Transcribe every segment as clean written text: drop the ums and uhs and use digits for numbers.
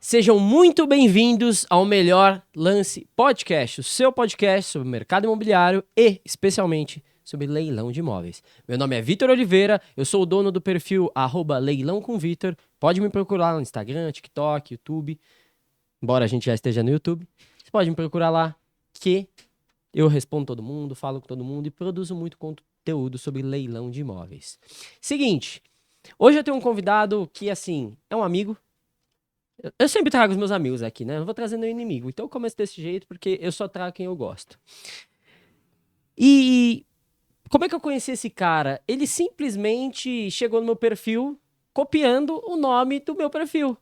Sejam muito bem-vindos ao Melhor Lance Podcast, o seu podcast sobre mercado imobiliário e, especialmente, sobre leilão de imóveis. Meu nome é Vitor Oliveira, eu sou o dono do perfil @leilãocomvitor. Pode me procurar no Instagram, TikTok, YouTube, embora a gente já esteja no YouTube. Você pode me procurar lá, que eu respondo todo mundo, falo com todo mundo e produzo muito conteúdo sobre leilão de imóveis. Seguinte, hoje eu tenho um convidado que, assim, é um amigo. Eu sempre trago os meus amigos aqui, né? Eu não vou trazendo nenhum inimigo. Então eu começo desse jeito porque eu só trago quem eu gosto. E como é que eu conheci esse cara? Ele simplesmente chegou no meu perfil copiando o nome do meu perfil.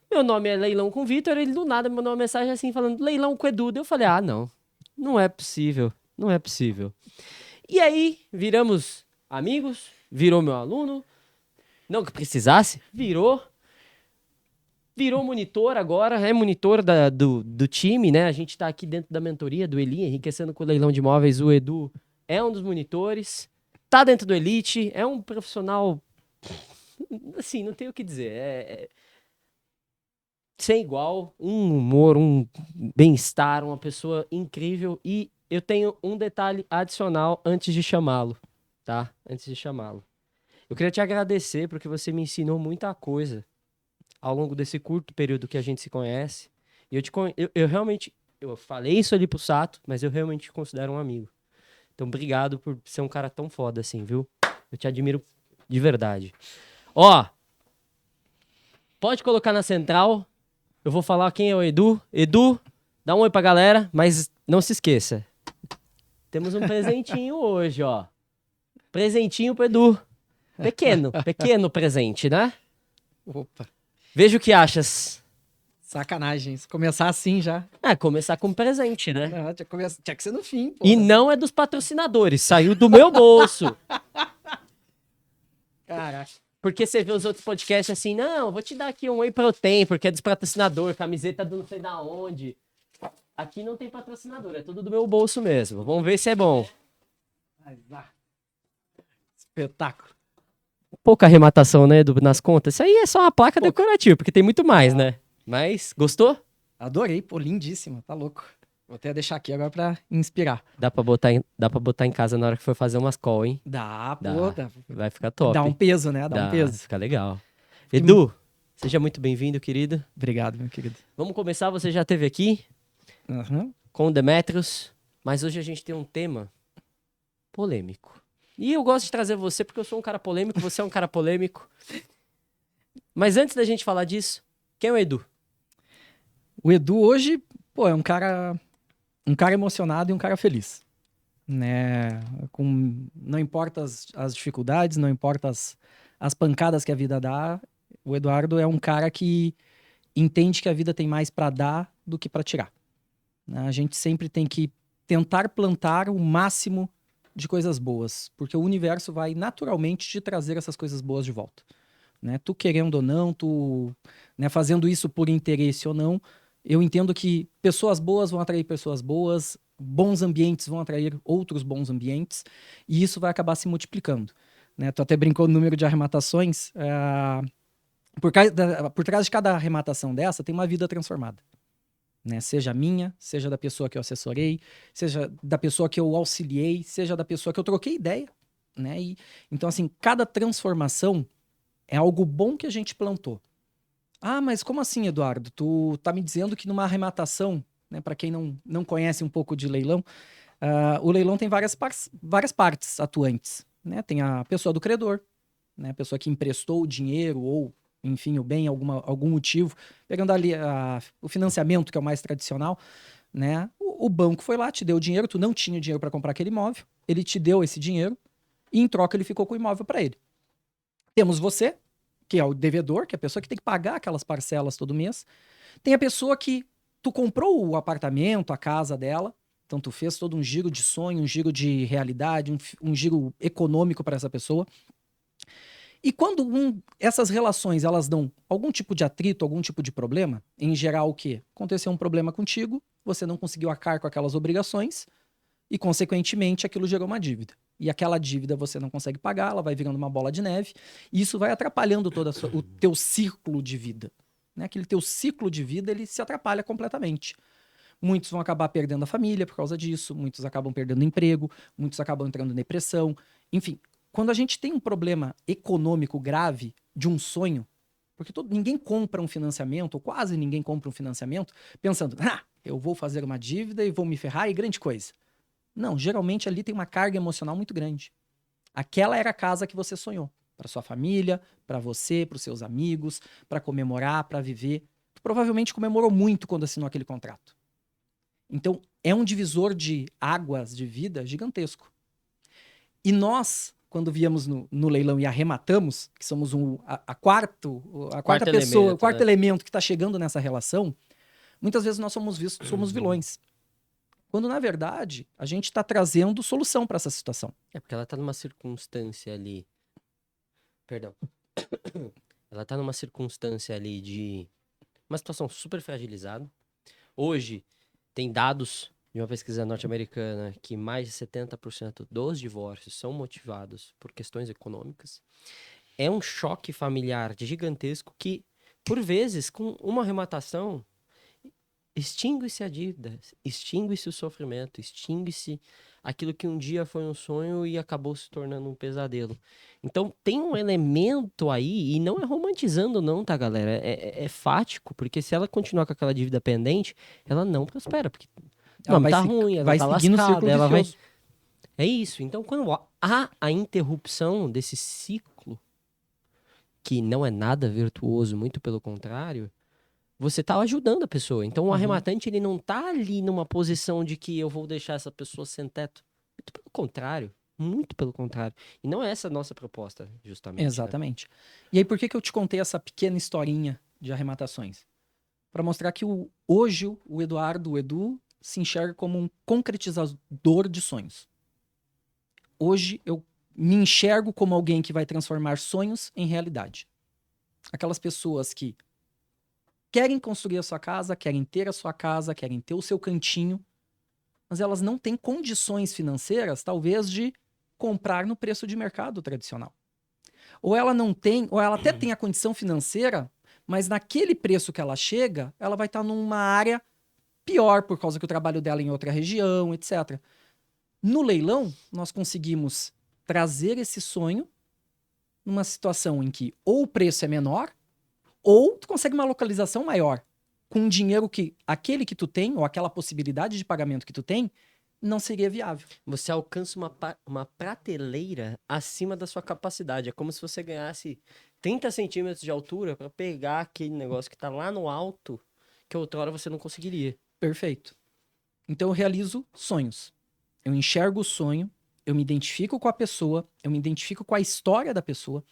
Meu nome é Leilão com Vitor, ele do nada me mandou uma mensagem assim falando Leilão com Edu. Eu falei, não é possível, não é possível. E aí, viramos amigos, virou meu aluno, não que precisasse, virou monitor agora, é monitor do time, né? A gente tá aqui dentro da mentoria do Eli, enriquecendo com o leilão de imóveis. O Edu é um dos monitores, tá dentro do Elite, é um profissional, assim, não tenho o que dizer, sem igual, um humor, um bem-estar, uma pessoa incrível. E eu tenho um detalhe adicional antes de chamá-lo, tá? Antes de chamá-lo. Eu queria te agradecer porque você me ensinou muita coisa ao longo desse curto período que a gente se conhece. E eu realmente, eu falei isso ali pro Sato, mas eu realmente te considero um amigo. Então, obrigado por ser um cara tão foda assim, viu? Eu te admiro de verdade. Ó, pode colocar na central. Eu vou falar quem é o Edu. Edu, dá um oi pra galera, mas não se esqueça. Temos um presentinho hoje, ó. Presentinho pro Edu. Pequeno presente, né? Opa, Veja o que achas. sacanagem. Se começar assim já. Começar com presente, né? Não, tinha que ser no fim, pô. E não é dos patrocinadores, saiu do meu bolso. Caraca. Porque você vê os outros podcasts assim, não, vou te dar aqui um whey protein, porque é dos patrocinadores, camiseta do não sei da onde. Aqui não tem patrocinador, é tudo do meu bolso mesmo. Vamos ver se é bom. Espetáculo. Pouca arrematação, né, nas contas. Isso aí é só uma placa decorativa, porque tem muito mais, né? Mas, gostou? Adorei, pô, lindíssima, tá louco. Vou até deixar aqui agora pra inspirar. Dá pra botar em casa na hora que for fazer umas call, hein? Dá, Dá. pô, dá. Vai ficar top. Dá um peso, né? Dá um peso. Fica legal. Edu, seja muito bem-vindo, querido. Obrigado, meu querido. Vamos começar, você já esteve aqui com o Demetrios, mas hoje a gente tem um tema polêmico. E eu gosto de trazer você porque eu sou um cara polêmico, você é um cara polêmico. Mas antes da gente falar disso, quem é o Edu? O Edu hoje, pô, é um cara emocionado e um cara feliz, né? Não importa as dificuldades, não importa as pancadas que a vida dá, o Eduardo é um cara que entende que a vida tem mais para dar do que para tirar. Né? A gente sempre tem que tentar plantar o máximo de coisas boas, porque o universo vai naturalmente te trazer essas coisas boas de volta. Né? Tu querendo ou não, tu, né, fazendo isso por interesse ou não, eu entendo que pessoas boas vão atrair pessoas boas, bons ambientes vão atrair outros bons ambientes, e isso vai acabar se multiplicando. Né? Tu até brincou no número de arrematações. Por trás de cada arrematação dessa, tem uma vida transformada. Né? Seja minha, seja da pessoa que eu assessorei, seja da pessoa que eu auxiliei, seja da pessoa que eu troquei ideia. Né? Então, assim, cada transformação é algo bom que a gente plantou. Ah, mas como assim, Eduardo? Tu tá me dizendo que numa arrematação, né, para quem não conhece um pouco de leilão, o leilão tem várias partes atuantes. Né? Tem a pessoa do credor, né? A pessoa que emprestou o dinheiro ou, enfim, o bem, algum motivo, pegando ali o financiamento, que é o mais tradicional. Né? O banco foi lá, te deu o dinheiro, tu não tinha dinheiro para comprar aquele imóvel, ele te deu esse dinheiro e em troca ele ficou com o imóvel para ele. Temos você, que é o devedor, que é a pessoa que tem que pagar aquelas parcelas todo mês. Tem a pessoa que tu comprou o apartamento, a casa dela, então tu fez todo um giro de sonho, um giro de realidade, um giro econômico para essa pessoa. E quando essas relações elas dão algum tipo de atrito, algum tipo de problema, em geral o quê? Aconteceu um problema contigo, você não conseguiu arcar com aquelas obrigações e, consequentemente, aquilo gerou uma dívida. E aquela dívida você não consegue pagar, ela vai virando uma bola de neve, e isso vai atrapalhando todo o teu círculo de vida. né? Aquele teu ciclo de vida, ele se atrapalha completamente. Muitos vão acabar perdendo a família por causa disso, muitos acabam perdendo emprego, muitos acabam entrando em depressão. Enfim, quando a gente tem um problema econômico grave de um sonho, porque ninguém compra um financiamento, ou quase ninguém compra um financiamento, pensando, eu vou fazer uma dívida e vou me ferrar e grande coisa. Não, geralmente ali tem uma carga emocional muito grande. Aquela era a casa que você sonhou. Para sua família, para você, para os seus amigos, para comemorar, para viver. Tu provavelmente comemorou muito quando assinou aquele contrato. Então, é um divisor de águas de vida gigantesco. E nós, quando viemos no leilão e arrematamos, que somos a quarta pessoa, elemento, o quarto né? elemento que está chegando nessa relação, muitas vezes nós somos vistos, somos vilões. Quando, na verdade, a gente está trazendo solução para essa situação. É porque ela tá numa circunstância ali. Perdão. Ela tá numa circunstância ali de uma situação super fragilizada. Hoje, tem dados de uma pesquisa norte-americana que mais de 70% dos divórcios são motivados por questões econômicas. É um choque familiar gigantesco que, por vezes, com uma arrematação, extingue-se a dívida, extingue-se o sofrimento, extingue-se aquilo que um dia foi um sonho e acabou se tornando um pesadelo. Então tem um elemento aí, e não é romantizando não, tá, galera? É fático, porque se ela continuar com aquela dívida pendente, ela não prospera, porque o Ela nome vai tá se- ruim, ela vai tá seguir no lascada, círculo ela vai... vicioso. É isso. Então quando há a interrupção desse ciclo, que não é nada virtuoso, muito pelo contrário, você tá ajudando a pessoa. Então o arrematante, ele não tá ali numa posição de que eu vou deixar essa pessoa sem teto. Muito pelo contrário. Muito pelo contrário. E não é essa a nossa proposta, justamente, né? Exatamente. E aí, por que eu te contei essa pequena historinha de arrematações? Para mostrar que hoje o Eduardo, o Edu, se enxerga como um concretizador de sonhos. Hoje eu me enxergo como alguém que vai transformar sonhos em realidade. Aquelas pessoas que querem construir a sua casa, querem ter a sua casa, querem ter o seu cantinho, mas elas não têm condições financeiras, talvez, de comprar no preço de mercado tradicional. Ou ela não tem, ou ela até tem a condição financeira, mas naquele preço que ela chega, ela vai estar numa área pior por causa que o trabalho dela é em outra região, etc. No leilão, nós conseguimos trazer esse sonho numa situação em que ou o preço é menor, ou tu consegue uma localização maior, com um dinheiro que aquele que tu tem, ou aquela possibilidade de pagamento que tu tem, não seria viável. Você alcança uma prateleira acima da sua capacidade. É como se você ganhasse 30 centímetros de altura para pegar aquele negócio que tá lá no alto, que outrora você não conseguiria. Perfeito. Então eu realizo sonhos. Eu enxergo o sonho, eu me identifico com a pessoa, eu me identifico com a história da pessoa,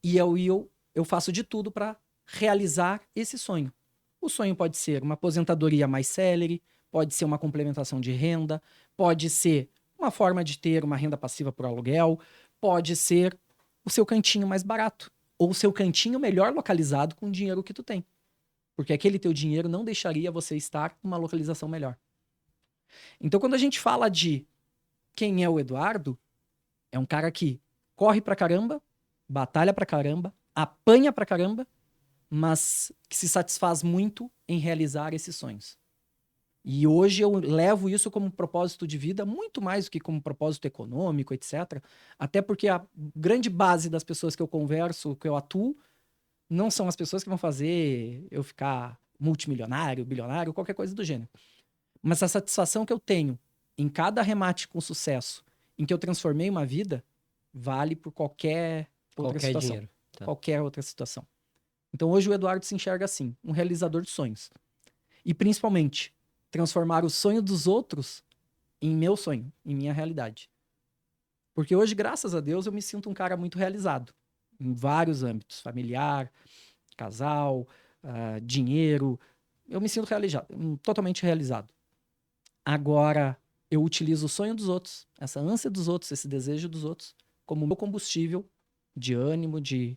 e eu faço de tudo para realizar esse sonho. O sonho pode ser uma aposentadoria mais célere, pode ser uma complementação de renda, pode ser uma forma de ter uma renda passiva por aluguel, pode ser o seu cantinho mais barato, ou o seu cantinho melhor localizado com o dinheiro que tu tem. Porque aquele teu dinheiro não deixaria você estar numa localização melhor. Então, quando a gente fala de quem é o Eduardo, é um cara que corre pra caramba, batalha pra caramba, apanha pra caramba, mas que se satisfaz muito em realizar esses sonhos. E hoje eu levo isso como propósito de vida, muito mais do que como propósito econômico, etc. Até porque a grande base das pessoas que eu converso, que eu atuo, não são as pessoas que vão fazer eu ficar multimilionário, bilionário, qualquer coisa do gênero. Mas a satisfação que eu tenho em cada remate com sucesso, em que eu transformei uma vida, vale por qualquer outra Qualquer situação. dinheiro. Tá. Qualquer outra situação. Então hoje o Eduardo se enxerga assim, um realizador de sonhos. E principalmente, transformar o sonho dos outros em meu sonho, em minha realidade. Porque hoje, graças a Deus, eu me sinto um cara muito realizado. Em vários âmbitos. Familiar, casal, dinheiro. Eu me sinto realizado, totalmente realizado. Agora, eu utilizo o sonho dos outros, essa ânsia dos outros, esse desejo dos outros, como meu combustível de ânimo, de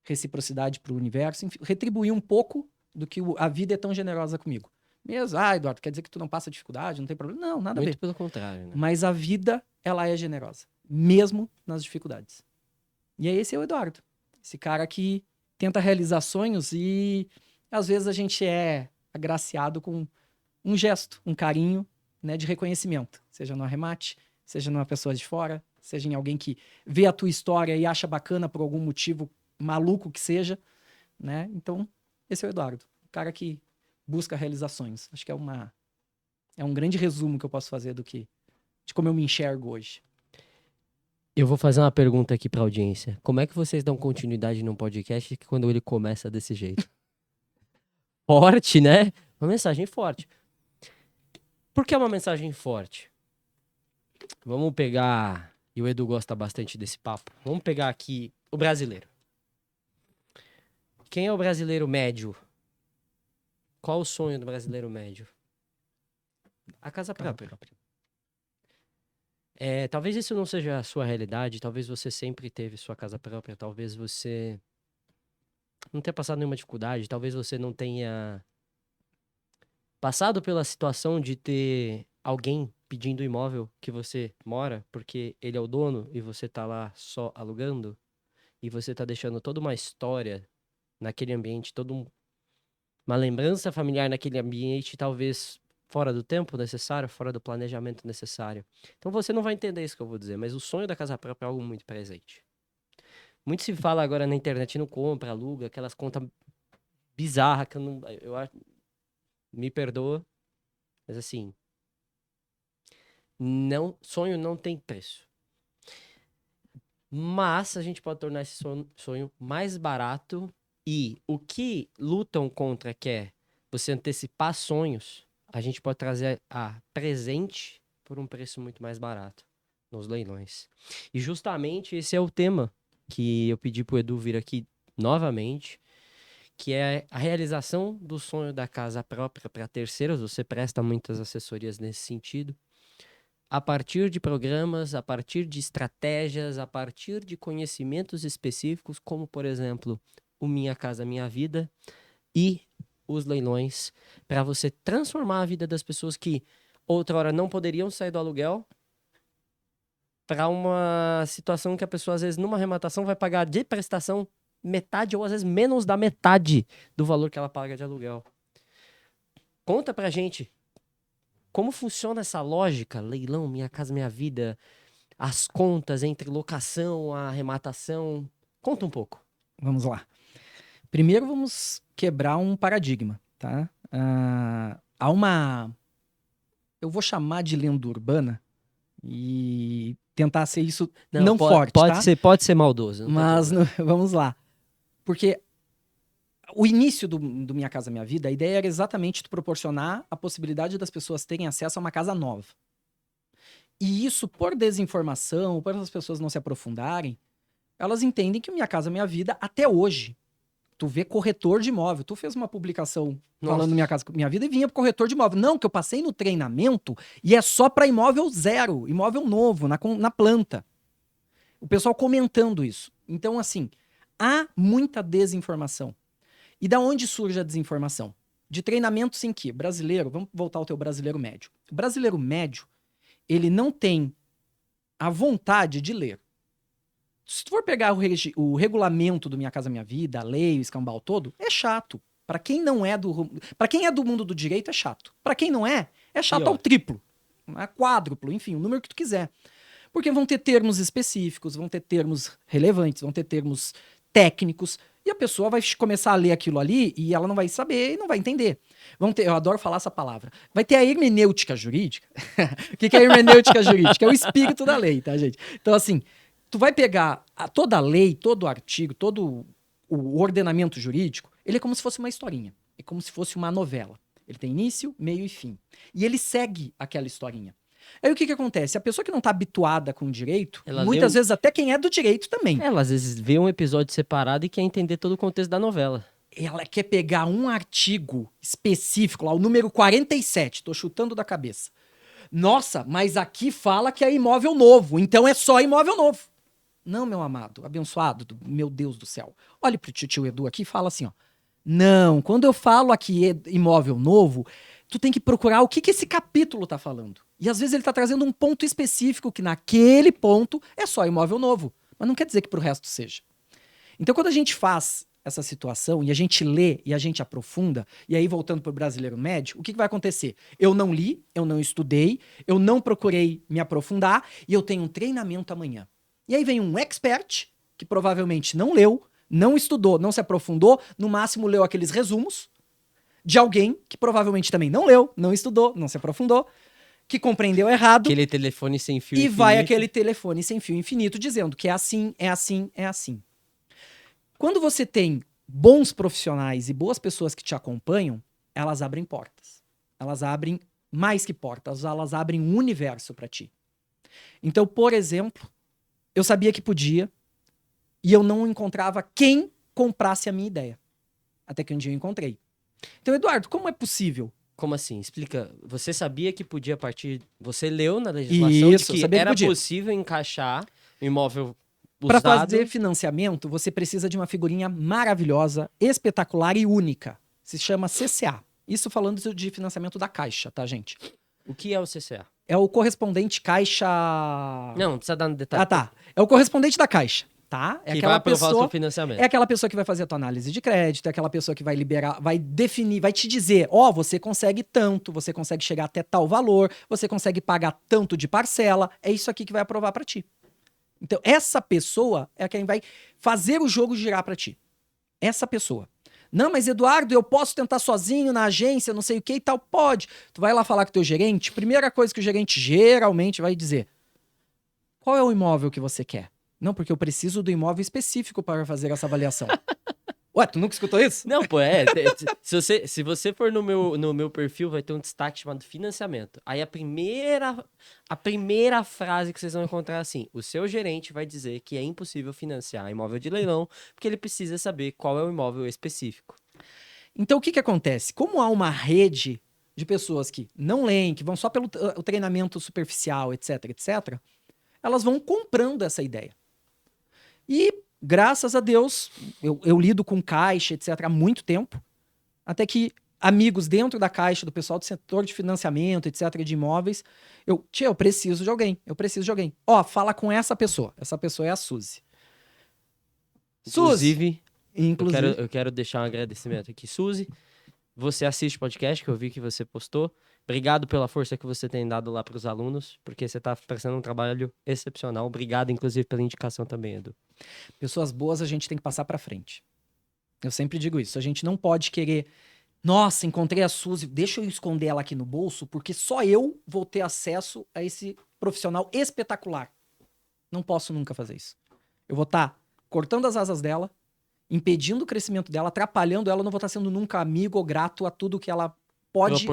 reciprocidade para o universo, enfim, retribuir um pouco do que a vida é tão generosa comigo. Mesmo, Eduardo, quer dizer que tu não passa dificuldade, não tem problema? Não, nada a ver. Muito pelo contrário, né? Mas a vida, ela é generosa, mesmo nas dificuldades. E aí esse é o Eduardo, esse cara que tenta realizar sonhos e às vezes a gente é agraciado com um gesto, um carinho, né, de reconhecimento, seja no arremate, seja numa pessoa de fora, seja em alguém que vê a tua história e acha bacana por algum motivo maluco que seja, né? Então, esse é o Eduardo, o cara que busca realizações. Acho que é um grande resumo que eu posso fazer de como eu me enxergo hoje. Eu vou fazer uma pergunta aqui pra audiência. Como é que vocês dão continuidade num podcast que quando ele começa desse jeito? Forte, né? Uma mensagem forte. Por que é uma mensagem forte? Vamos pegar, e o Edu gosta bastante desse papo, vamos pegar aqui o brasileiro. Quem é o brasileiro médio? Qual o sonho do brasileiro médio? A casa própria. Talvez isso não seja a sua realidade, talvez você sempre teve sua casa própria, talvez você não tenha passado nenhuma dificuldade, talvez você não tenha passado pela situação de ter alguém pedindo o imóvel que você mora, porque ele é o dono e você tá lá só alugando, e você tá deixando toda uma história naquele ambiente, uma lembrança familiar naquele ambiente, talvez fora do tempo necessário, fora do planejamento necessário. Então você não vai entender isso que eu vou dizer, mas o sonho da casa própria é algo muito presente. Muito se fala agora na internet, não compra, aluga, aquelas contas bizarras que eu acho, me perdoa, mas assim, sonho não tem preço. Mas a gente pode tornar esse sonho mais barato, e o que lutam contra, que é você antecipar sonhos, a gente pode trazer a presente por um preço muito mais barato nos leilões. E justamente esse é o tema que eu pedi pro Edu vir aqui novamente, que é a realização do sonho da casa própria para terceiros. Você presta muitas assessorias nesse sentido. A partir de programas, a partir de estratégias, a partir de conhecimentos específicos, como, por exemplo, o Minha Casa Minha Vida e os leilões, para você transformar a vida das pessoas que outrora não poderiam sair do aluguel para uma situação que a pessoa, às vezes, numa arrematação, vai pagar de prestação metade ou, às vezes, menos da metade do valor que ela paga de aluguel. Conta pra gente como funciona essa lógica, leilão, Minha Casa Minha Vida, as contas entre locação, a arrematação. Conta um pouco. Vamos lá. Primeiro vamos quebrar um paradigma, tá? Há uma... Eu vou chamar de lenda urbana e tentar ser isso não forte, tá? Pode ser maldoso. Mas vamos lá. Porque o início do Minha Casa Minha Vida, a ideia era exatamente tu proporcionar a possibilidade das pessoas terem acesso a uma casa nova. E isso, por desinformação, por as pessoas não se aprofundarem, elas entendem que o Minha Casa Minha Vida, até hoje, tu vê corretor de imóvel. Tu fez uma publicação falando Minha Casa Minha Vida e vinha pro corretor de imóvel. Não, que eu passei no treinamento e é só para imóvel zero, imóvel novo, na planta. O pessoal comentando isso. Então, assim, há muita desinformação. E da onde surge a desinformação? De treinamentos em que brasileiro, vamos voltar ao teu brasileiro médio. O brasileiro médio, ele não tem a vontade de ler. Se tu for pegar o regulamento do Minha Casa Minha Vida, a lei, o escambau todo, é chato. Para quem é do mundo do direito, é chato. Para quem não é chato ao triplo, quádruplo, enfim, o número que tu quiser. Porque vão ter termos específicos, vão ter termos relevantes, vão ter termos técnicos, e a pessoa vai começar a ler aquilo ali e ela não vai saber e não vai entender. Eu adoro falar essa palavra. Vai ter a hermenêutica jurídica. O que é a hermenêutica jurídica? É o espírito da lei, tá, gente? Então, assim, tu vai pegar toda a lei, todo o artigo, todo o ordenamento jurídico, ele é como se fosse uma historinha. É como se fosse uma novela. Ele tem início, meio e fim. E ele segue aquela historinha. Aí o que acontece? A pessoa que não está habituada com o direito, muitas vezes até quem é do direito também. Ela às vezes vê um episódio separado e quer entender todo o contexto da novela. Ela quer pegar um artigo específico, lá o número 47, tô chutando da cabeça. Nossa, mas aqui fala que é imóvel novo, então é só imóvel novo. Não, meu amado, abençoado, meu Deus do céu. Olhe pro tio Edu aqui e fala assim, ó. Não, quando eu falo aqui imóvel novo, tu tem que procurar o que esse capítulo tá falando. E às vezes ele tá trazendo um ponto específico que naquele ponto é só imóvel novo. Mas não quer dizer que pro resto seja. Então quando a gente faz essa situação e a gente lê e a gente aprofunda, e aí voltando para o brasileiro médio, o que vai acontecer? Eu não li, eu não estudei, eu não procurei me aprofundar e eu tenho um treinamento amanhã. E aí vem um expert que provavelmente não leu, não estudou, não se aprofundou, no máximo leu aqueles resumos de alguém que provavelmente também não leu, não estudou, não se aprofundou, que compreendeu errado. Aquele telefone sem fio e infinito. vai aquele telefone sem fio infinito dizendo que é assim, é assim, é assim. Quando você tem bons profissionais e boas pessoas que te acompanham, elas abrem portas. Elas abrem mais que portas, elas abrem um universo para ti. Então, por exemplo, eu sabia que podia e eu não encontrava quem comprasse a minha ideia. Até que um dia eu encontrei. Então, Eduardo, como é possível? Como assim? Explica. Você sabia que podia partir... Você leu na legislação Isso, de que sabia que era podia. possível encaixar um imóvel Para usado... fazer financiamento, você precisa de uma figurinha maravilhosa, espetacular e única. Se chama CCA. Isso falando de financiamento da Caixa, tá, gente? O que é o CCA? É o correspondente Caixa... Não precisa dar no detalhe. Ah, tá. É o correspondente da Caixa, tá? É Que aquela vai aprovar o pessoa... seu financiamento. É aquela pessoa que vai fazer a tua análise de crédito, é aquela pessoa que vai liberar, vai definir, vai te dizer, ó, você consegue tanto, você consegue chegar até tal valor, você consegue pagar tanto de parcela, é isso aqui que vai aprovar pra ti. Então, essa pessoa é quem vai fazer o jogo girar pra ti. Essa pessoa. Não, mas Eduardo, eu posso tentar sozinho na agência, não sei o que e tal. Pode. Tu vai lá falar com o teu gerente, primeira coisa que o gerente geralmente vai dizer, qual é o imóvel que você quer? Não, porque eu preciso do imóvel específico para fazer essa avaliação. Ué, tu nunca escutou isso? Não, pô, se você for no meu perfil, vai ter um destaque chamado financiamento. Aí a primeira frase que vocês vão encontrar é assim: o seu gerente vai dizer que é impossível financiar imóvel de leilão, porque ele precisa saber qual é o imóvel específico. Então, o que acontece? Como há uma rede de pessoas que não leem, que vão só pelo o treinamento superficial, etc, etc, elas vão comprando essa ideia. E, graças a Deus, eu lido com Caixa, etc, há muito tempo, até que amigos dentro da Caixa, do pessoal do setor de financiamento, etc, de imóveis, eu preciso de alguém, Ó, fala com essa pessoa é a Suzy. Inclusive, Inclusive. eu quero deixar um agradecimento aqui. Suzy, você assiste o podcast, que eu vi que você postou. Obrigado pela força que você tem dado lá para os alunos, porque você está fazendo um trabalho excepcional. Obrigado, inclusive, pela indicação também, Edu. Pessoas boas a gente tem que passar pra frente. Eu sempre digo isso. A gente não pode querer, nossa, encontrei a Suzy, deixa eu esconder ela aqui no bolso, porque só eu vou ter acesso a esse profissional espetacular. Não posso nunca fazer isso. Eu vou estar cortando as asas dela, impedindo o crescimento dela, atrapalhando ela, eu não vou estar sendo nunca amigo ou grato a tudo que ela pode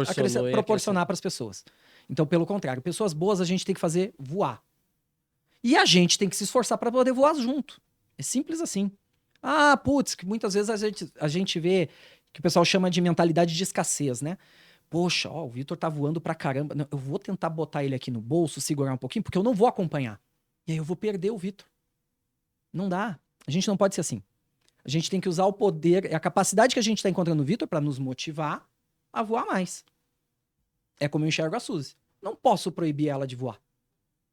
proporcionar para as pessoas. Então, pelo contrário, pessoas boas a gente tem que fazer voar. E a gente tem que se esforçar para poder voar junto. É simples assim. Ah, putz, que muitas vezes a gente vê que o pessoal chama de mentalidade de escassez, né? Poxa, ó, o Vitor tá voando pra caramba. Não, eu vou tentar botar ele aqui no bolso, segurar um pouquinho, porque eu não vou acompanhar. E aí eu vou perder o Vitor. Não dá. A gente não pode ser assim. A gente tem que usar o poder, a capacidade que a gente tá encontrando no Vitor para nos motivar a voar mais. É como eu enxergo a Suzy. Não posso proibir ela de voar.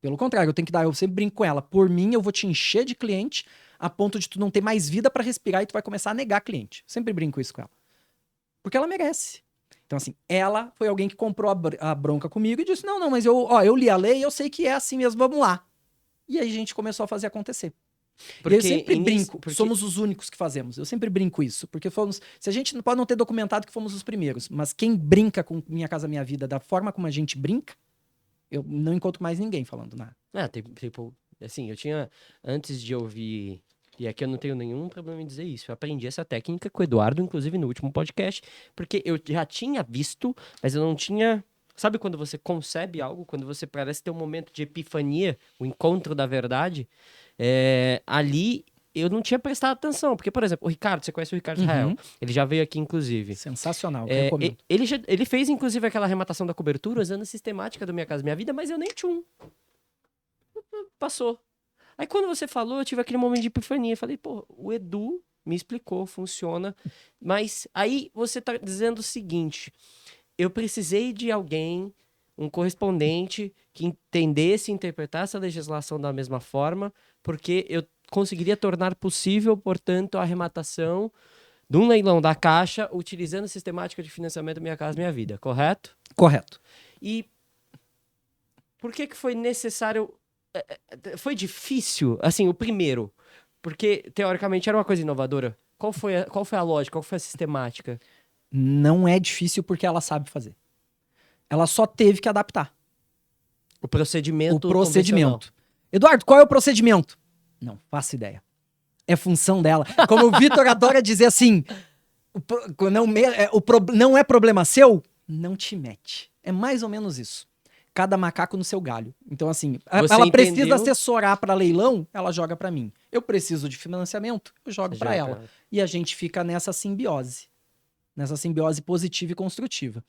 Pelo contrário, eu sempre brinco com ela. Por mim, eu vou te encher de cliente a ponto de tu não ter mais vida para respirar e tu vai começar a negar cliente. Sempre brinco isso com ela. Porque ela merece. Então, assim, ela foi alguém que comprou a bronca comigo e disse, não, mas eu li a lei e eu sei que é assim mesmo, vamos lá. E aí a gente começou a fazer acontecer. Porque, e eu sempre brinco, somos os únicos que fazemos. Eu sempre brinco isso, porque se a gente pode não ter documentado que fomos os primeiros, mas quem brinca com Minha Casa Minha Vida da forma como a gente brinca, eu não encontro mais ninguém falando nada. Tipo, assim, eu tinha, antes de ouvir, e aqui eu não tenho nenhum problema em dizer isso, eu aprendi essa técnica com o Eduardo, inclusive no último podcast, porque eu já tinha visto, mas eu não tinha... Sabe quando você concebe algo, quando você parece ter um momento de epifania, o encontro da verdade? Ali eu não tinha prestado atenção, porque, por exemplo, o Ricardo, você conhece o Ricardo Israel? Ele já veio aqui, inclusive. Sensacional, recomendo. Ele fez, inclusive, aquela arrematação da cobertura usando a sistemática do Minha Casa Minha Vida, mas eu nem tinha Passou. Aí quando você falou, eu tive aquele momento de epifania, falei, pô, o Edu me explicou, funciona, mas aí você tá dizendo o seguinte, eu precisei de alguém, um correspondente, que entendesse e interpretasse a legislação da mesma forma, porque eu conseguiria tornar possível, portanto, a arrematação de um leilão da Caixa utilizando a sistemática de financiamento Minha Casa Minha Vida, correto? Correto. E por que foi necessário... Foi difícil, assim, o primeiro, porque teoricamente era uma coisa inovadora. Qual foi a lógica, qual foi a sistemática? Não é difícil porque ela sabe fazer. Ela só teve que adaptar. O procedimento. O procedimento. Eduardo, qual é o procedimento? Não faço ideia. É função dela. Como o Vitor adora dizer assim, não é problema seu, não te mete. É mais ou menos isso. Cada macaco no seu galho. Então, assim, ela precisa assessorar para leilão, ela joga para mim. Eu preciso de financiamento, eu jogo para ela. E a gente fica nessa simbiose positiva e construtiva.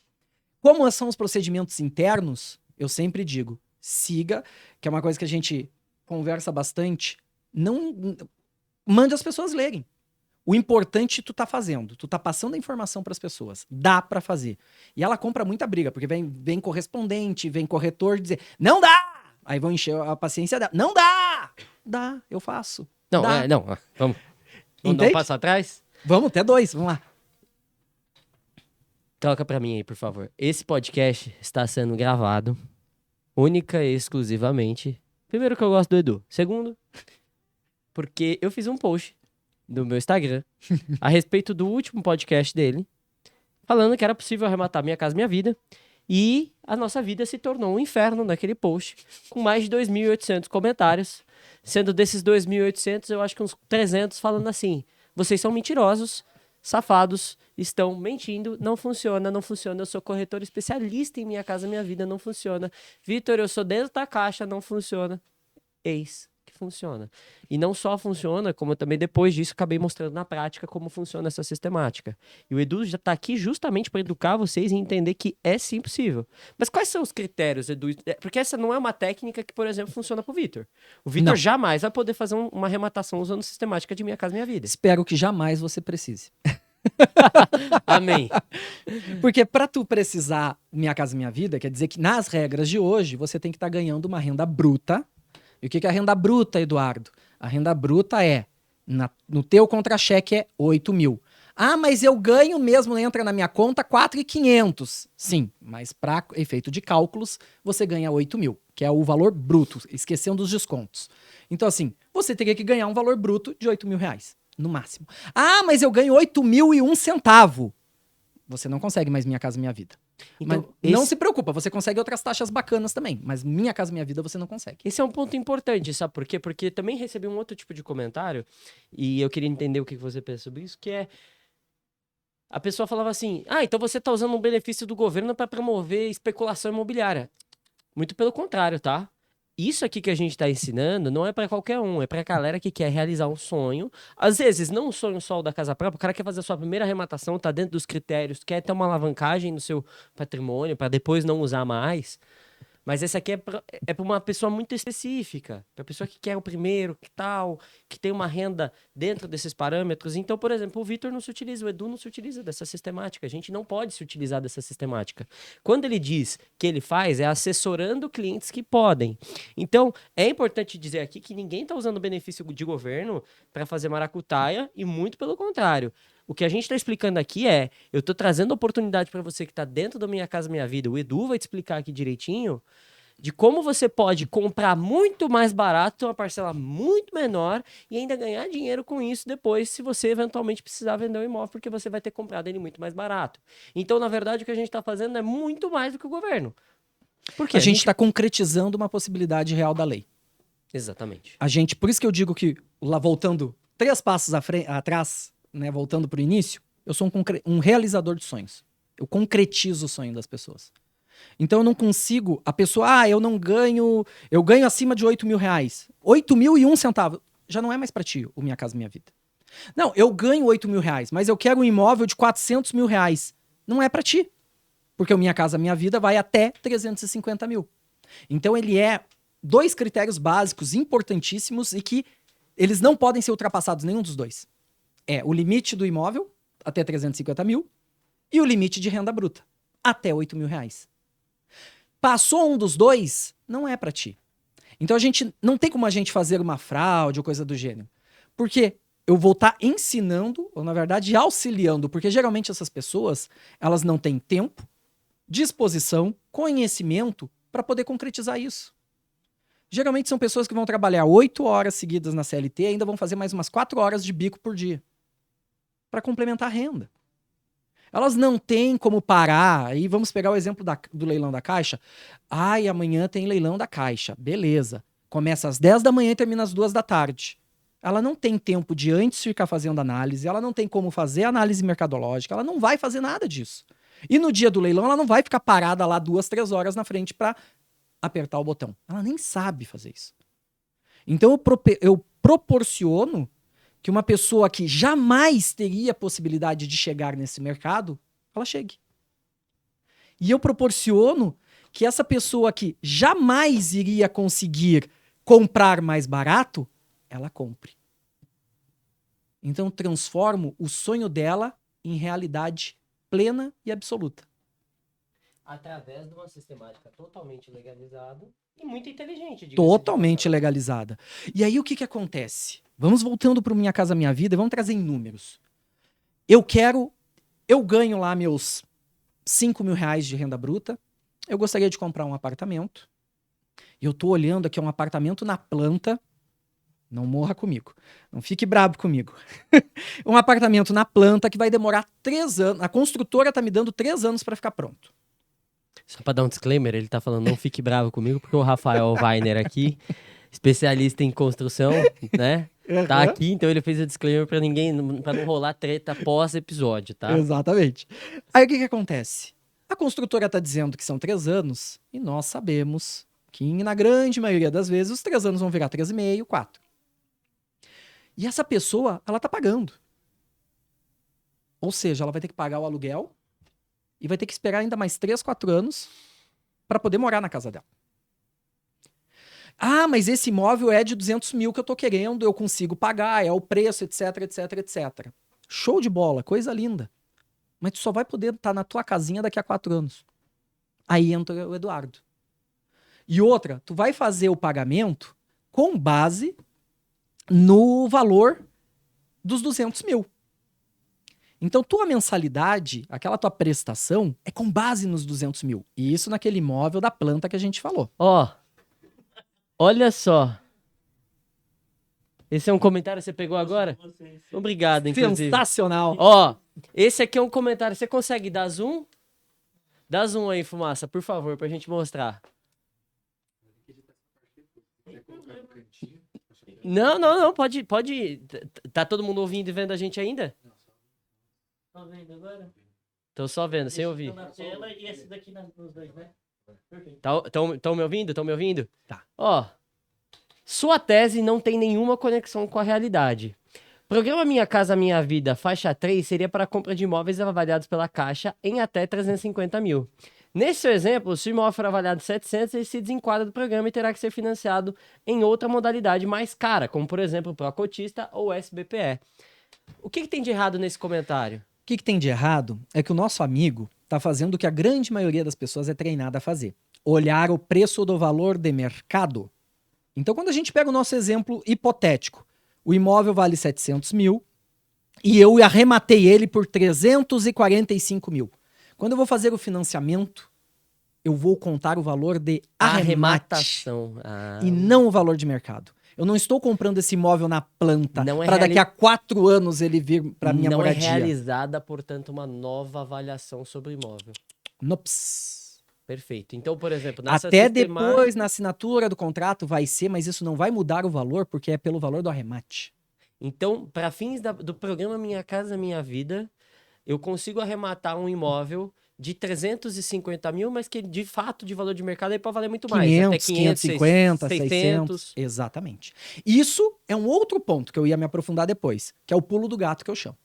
Como são os procedimentos internos, eu sempre digo, siga, que é uma coisa que a gente conversa bastante, não mande as pessoas lerem. O importante tu tá fazendo, tu tá passando a informação para as pessoas, dá para fazer. E ela compra muita briga, porque vem correspondente, vem corretor dizer, não dá! Aí vão encher a paciência dela, não dá! Dá, eu faço. Não, dá. Vamos dar um passo atrás? Vamos, até 2, vamos lá. Toca pra mim aí, por favor. Esse podcast está sendo gravado única e exclusivamente. Primeiro que eu gosto do Edu. Segundo, porque eu fiz um post do meu Instagram a respeito do último podcast dele, falando que era possível arrematar Minha Casa Minha Vida. E a nossa vida se tornou um inferno naquele post, com mais de 2.800 comentários. Sendo desses 2.800, eu acho que uns 300 falando assim: vocês são mentirosos, safados, estão mentindo, não funciona, eu sou corretor especialista em Minha Casa Minha Vida, não funciona. Vitor, eu sou dentro da Caixa, não funciona. Eis que funciona. E não só funciona, como eu também depois disso acabei mostrando na prática como funciona essa sistemática. E o Edu já está aqui justamente para educar vocês e entender que é sim possível. Mas quais são os critérios, Edu? Porque essa não é uma técnica que, por exemplo, funciona para o Vitor. O Vitor jamais vai poder fazer uma arrematação usando sistemática de Minha Casa Minha Vida. Espero que jamais você precise. Amém. Porque para tu precisar Minha Casa Minha Vida, quer dizer que nas regras de hoje você tem que estar ganhando uma renda bruta. E o que é a renda bruta, Eduardo? A renda bruta no teu contra-cheque é 8 mil. Ah, mas eu ganho mesmo, entra na minha conta 4.500. Sim, mas para efeito de cálculos, você ganha 8 mil, que é o valor bruto, esquecendo os descontos. Então, assim, você teria que ganhar um valor bruto de 8 mil reais, no máximo. Ah, mas eu ganho 8.001 centavo. Você não consegue mais Minha Casa Minha Vida. Então, mas não se preocupa, você consegue outras taxas bacanas também, mas Minha Casa Minha Vida você não consegue. Esse é um ponto importante, sabe por quê? Porque também recebi um outro tipo de comentário e eu queria entender o que você pensa sobre isso, que é a pessoa falava assim, então você tá usando um benefício do governo para promover especulação imobiliária. Muito pelo contrário, tá? Isso aqui que a gente tá ensinando não é para qualquer um, é pra galera que quer realizar um sonho. Às vezes, não um sonho só o da casa própria, o cara quer fazer a sua primeira arrematação, tá dentro dos critérios, quer ter uma alavancagem no seu patrimônio para depois não usar mais. Mas esse aqui é pra uma pessoa muito específica, pra pessoa que quer o primeiro, que tem uma renda dentro desses parâmetros. Então, por exemplo, o Vitor não se utiliza, o Edu não se utiliza dessa sistemática. A gente não pode se utilizar dessa sistemática. Quando ele diz que ele faz, é assessorando clientes que podem. Então, é importante dizer aqui que ninguém está usando o benefício de governo para fazer maracutaia e muito pelo contrário. O que a gente está explicando aqui eu estou trazendo oportunidade para você que está dentro da Minha Casa Minha Vida. O Edu vai te explicar aqui direitinho de como você pode comprar muito mais barato, uma parcela muito menor e ainda ganhar dinheiro com isso depois, se você eventualmente precisar vender o imóvel, porque você vai ter comprado ele muito mais barato. Então, na verdade, o que a gente está fazendo é muito mais do que o governo. Porque a gente está concretizando uma possibilidade real da lei. Exatamente. Por isso que eu digo que, lá voltando 3 passos atrás, né, voltando para o início, eu sou um realizador de sonhos. Eu concretizo o sonho das pessoas. Então eu não consigo, a pessoa, eu não ganho, eu ganho acima de 8 mil reais. 8.001 centavos. Já não é mais para ti o Minha Casa Minha Vida. Não, eu ganho 8 mil reais, mas eu quero um imóvel de 400 mil reais. Não é para ti. Porque o Minha Casa Minha Vida vai até 350 mil. Então ele é 2 critérios básicos importantíssimos e que eles não podem ser ultrapassados, nenhum dos dois. É o limite do imóvel, até 350 mil, e o limite de renda bruta, até 8 mil reais. Passou um dos dois, não é para ti. Então não tem como a gente fazer uma fraude ou coisa do gênero. Porque eu vou estar ensinando, ou na verdade auxiliando, porque geralmente essas pessoas, elas não têm tempo, disposição, conhecimento para poder concretizar isso. Geralmente são pessoas que vão trabalhar 8 horas seguidas na CLT e ainda vão fazer mais umas 4 horas de bico por dia para complementar a renda. Elas não têm como parar. Aí vamos pegar o exemplo do leilão da Caixa. Ai, amanhã tem leilão da Caixa. Beleza. Começa às 10 da manhã e termina às 2 da tarde. Ela não tem tempo de antes ficar fazendo análise, ela não tem como fazer análise mercadológica, ela não vai fazer nada disso. E no dia do leilão, ela não vai ficar parada lá 2, 3 horas na frente para apertar o botão. Ela nem sabe fazer isso. Então eu proporciono que uma pessoa que jamais teria possibilidade de chegar nesse mercado, ela chegue. E eu proporciono que essa pessoa que jamais iria conseguir comprar mais barato, ela compre. Então transformo o sonho dela em realidade plena e absoluta. Através de uma sistemática totalmente legalizada e muito inteligente. Totalmente legalizada. E aí o que acontece? Vamos voltando para Minha Casa Minha Vida, vamos trazer em números. Eu ganho lá meus 5 mil reais de renda bruta, eu gostaria de comprar um apartamento, eu tô olhando aqui um apartamento na planta, não morra comigo, não fique brabo comigo. Um apartamento na planta que vai demorar 3 anos, a construtora tá me dando 3 anos para ficar pronto. Só pra dar um disclaimer, ele tá falando não fique bravo comigo, porque o Rafael Weiner aqui, especialista em construção, né? Tá aqui, então ele fez o disclaimer pra não rolar treta pós-episódio, tá? Exatamente. Aí o que acontece? A construtora tá dizendo que são 3 anos, e nós sabemos que na grande maioria das vezes os 3 anos vão virar 3,5, 4. E essa pessoa, ela tá pagando. Ou seja, ela vai ter que pagar o aluguel e vai ter que esperar ainda mais 3, 4 anos para poder morar na casa dela. Ah, mas esse imóvel é de 200 mil que eu tô querendo, eu consigo pagar, é o preço, etc, etc, etc. Show de bola, coisa linda. Mas tu só vai poder estar na tua casinha daqui a 4 anos. Aí entra o Eduardo. E outra, tu vai fazer o pagamento com base no valor dos 200 mil. Então, tua mensalidade, aquela tua prestação, é com base nos 200 mil. E isso naquele imóvel da planta que a gente falou. Ó, olha só. Esse é um comentário que você pegou agora? Obrigado, inclusive. Sensacional. Ó, esse aqui é um comentário. Você consegue dar zoom? Dá zoom aí, Fumaça, por favor, pra gente mostrar. Não, pode. Tá todo mundo ouvindo e vendo a gente ainda? Tá vendo agora? Tô só vendo, sem ouvir. Na tela e esse daqui nos dois, né? Perfeito. Tão me ouvindo? Tão me ouvindo? Tá. Ó, sua tese não tem nenhuma conexão com a realidade. Programa Minha Casa Minha Vida, faixa 3, seria para a compra de imóveis avaliados pela Caixa em até 350 mil. Nesse seu exemplo, se o imóvel for avaliado em 700, ele se desenquadra do programa e terá que ser financiado em outra modalidade mais cara, como por exemplo o Procotista ou SBPE. O que tem de errado nesse comentário? O que tem de errado é que o nosso amigo está fazendo o que a grande maioria das pessoas é treinada a fazer. Olhar o preço do valor de mercado. Então, quando a gente pega o nosso exemplo hipotético, o imóvel vale 700 mil e eu arrematei ele por 345 mil. Quando eu vou fazer o financiamento, eu vou contar o valor de Arrematação. E não o valor de mercado. Eu não estou comprando esse imóvel na planta para daqui a 4 anos ele vir para minha moradia. Não é realizada, portanto, uma nova avaliação sobre o imóvel. Nops. Perfeito. Então, por exemplo, nessa até depois, na assinatura do contrato, vai ser, mas isso não vai mudar o valor, porque é pelo valor do arremate. Então, para fins do programa Minha Casa Minha Vida, eu consigo arrematar um imóvel de 350 mil, mas que de fato, de valor de mercado, ele pode valer muito mais. 500, até 550, 600. Exatamente. Isso é um outro ponto que eu ia me aprofundar depois, que é o pulo do gato que eu chamo.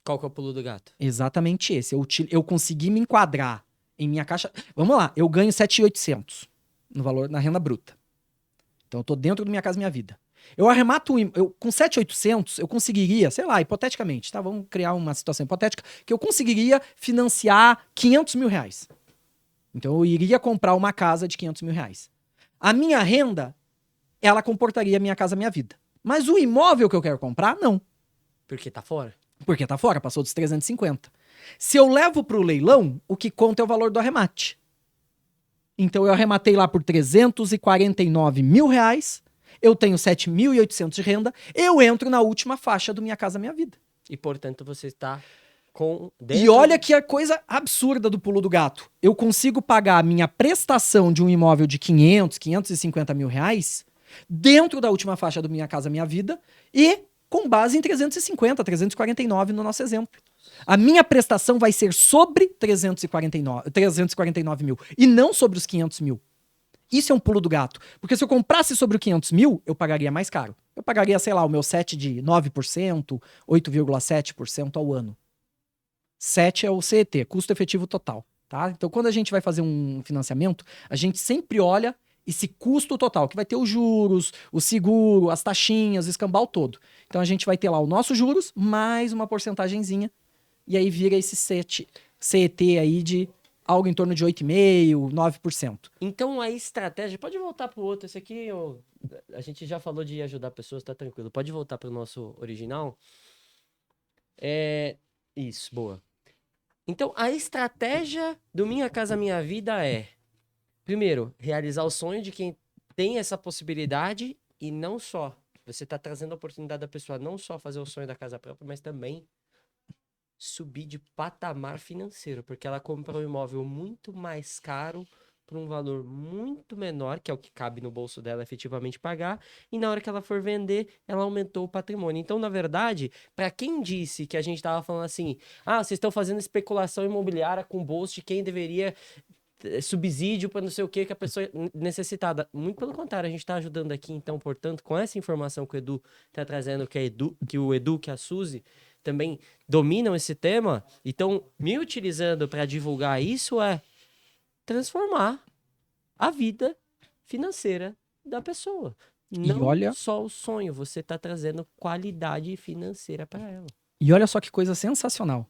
Qual que é o pulo do gato? Exatamente esse. Eu consegui me enquadrar em minha caixa. Vamos lá, eu ganho 7.800 no valor, na renda bruta. Então eu tô dentro do Minha Casa Minha Vida. Eu arremato, com 7.800 eu conseguiria, sei lá, hipoteticamente, tá? Vamos criar uma situação hipotética, que eu conseguiria financiar 500 mil reais. Então eu iria comprar uma casa de 500 mil reais. A minha renda, ela comportaria Minha Casa Minha Vida. Mas o imóvel que eu quero comprar, não. Porque tá fora. Porque tá fora, passou dos 350. Se eu levo pro leilão, o que conta é o valor do arremate. Então eu arrematei lá por 349 mil reais, eu tenho 7.800 de renda, eu entro na última faixa do Minha Casa Minha Vida. E, portanto, você está com... E olha que a coisa absurda do pulo do gato. Eu consigo pagar a minha prestação de um imóvel de 550 mil reais dentro da última faixa do Minha Casa Minha Vida e com base em 349 no nosso exemplo. A minha prestação vai ser sobre 349 mil e não sobre os 500 mil. Isso é um pulo do gato. Porque se eu comprasse sobre os 500 mil, eu pagaria mais caro. Eu pagaria, sei lá, o meu 7 de 9%, 8,7% ao ano. 7 é o CET, custo efetivo total. Tá? Então, quando a gente vai fazer um financiamento, a gente sempre olha esse custo total, que vai ter os juros, o seguro, as taxinhas, o escambau todo. Então, a gente vai ter lá os nossos juros, mais uma porcentagenzinha, e aí vira esse CET aí de algo em torno de 8,5%, 9%. Então, a estratégia... Pode voltar pro outro. Esse aqui, a gente já falou de ajudar pessoas, tá tranquilo. Pode voltar pro nosso original. Isso, boa. Então, a estratégia do Minha Casa Minha Vida é... Primeiro, realizar o sonho de quem tem essa possibilidade e não só. Você está trazendo a oportunidade da pessoa não só fazer o sonho da casa própria, mas também subir de patamar financeiro, porque ela comprou um imóvel muito mais caro por um valor muito menor, que é o que cabe no bolso dela efetivamente pagar, e na hora que ela for vender, ela aumentou o patrimônio. Então, na verdade, para quem disse que a gente estava falando assim, vocês estão fazendo especulação imobiliária com o bolso de quem deveria... subsídio para não sei o que a pessoa necessitada. Muito pelo contrário, a gente está ajudando aqui, então, portanto, com essa informação que o Edu está trazendo, que o Edu, que a Suzy também dominam esse tema, e estão me utilizando para divulgar isso, é transformar a vida financeira da pessoa. Não olha... só o sonho, você está trazendo qualidade financeira para ela. E olha só que coisa sensacional.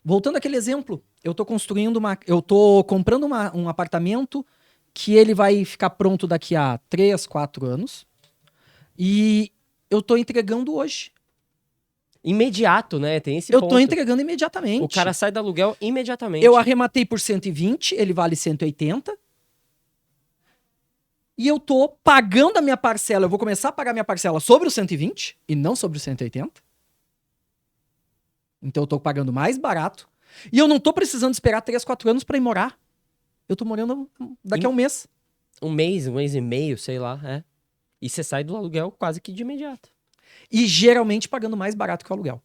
Voltando àquele exemplo, eu tô comprando um apartamento que ele vai ficar pronto daqui a 3, 4 anos e eu tô entregando hoje. Imediato, né? Tem esse Eu ponto. tô entregando imediatamente. O cara sai do aluguel imediatamente. Eu arrematei por 120, ele vale 180. E eu tô pagando a minha parcela, eu vou começar a pagar minha parcela sobre os 120 e não sobre os 180. Então eu tô pagando mais barato. E eu não tô precisando esperar 3, 4 anos pra ir morar. Eu tô morando daqui a um mês. Um mês e meio, sei lá, E você sai do aluguel quase que de imediato. E geralmente pagando mais barato que o aluguel.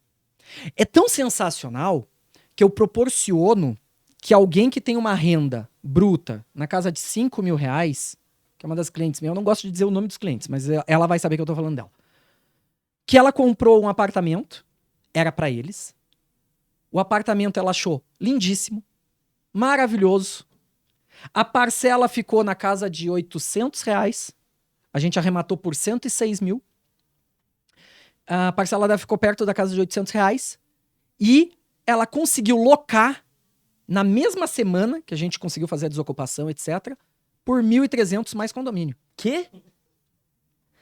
É tão sensacional que eu proporciono que alguém que tem uma renda bruta na casa de 5 mil reais, que é uma das clientes minhas, eu não gosto de dizer o nome dos clientes, mas ela vai saber que eu tô falando dela. Que ela comprou um apartamento, era pra eles. O apartamento ela achou lindíssimo, maravilhoso. A parcela ficou na casa de 800 reais. A gente arrematou por 106 mil. A parcela dela ficou perto da casa de 800 reais. E ela conseguiu locar, na mesma semana que a gente conseguiu fazer a desocupação, etc., por 1.300 mais condomínio. Quê?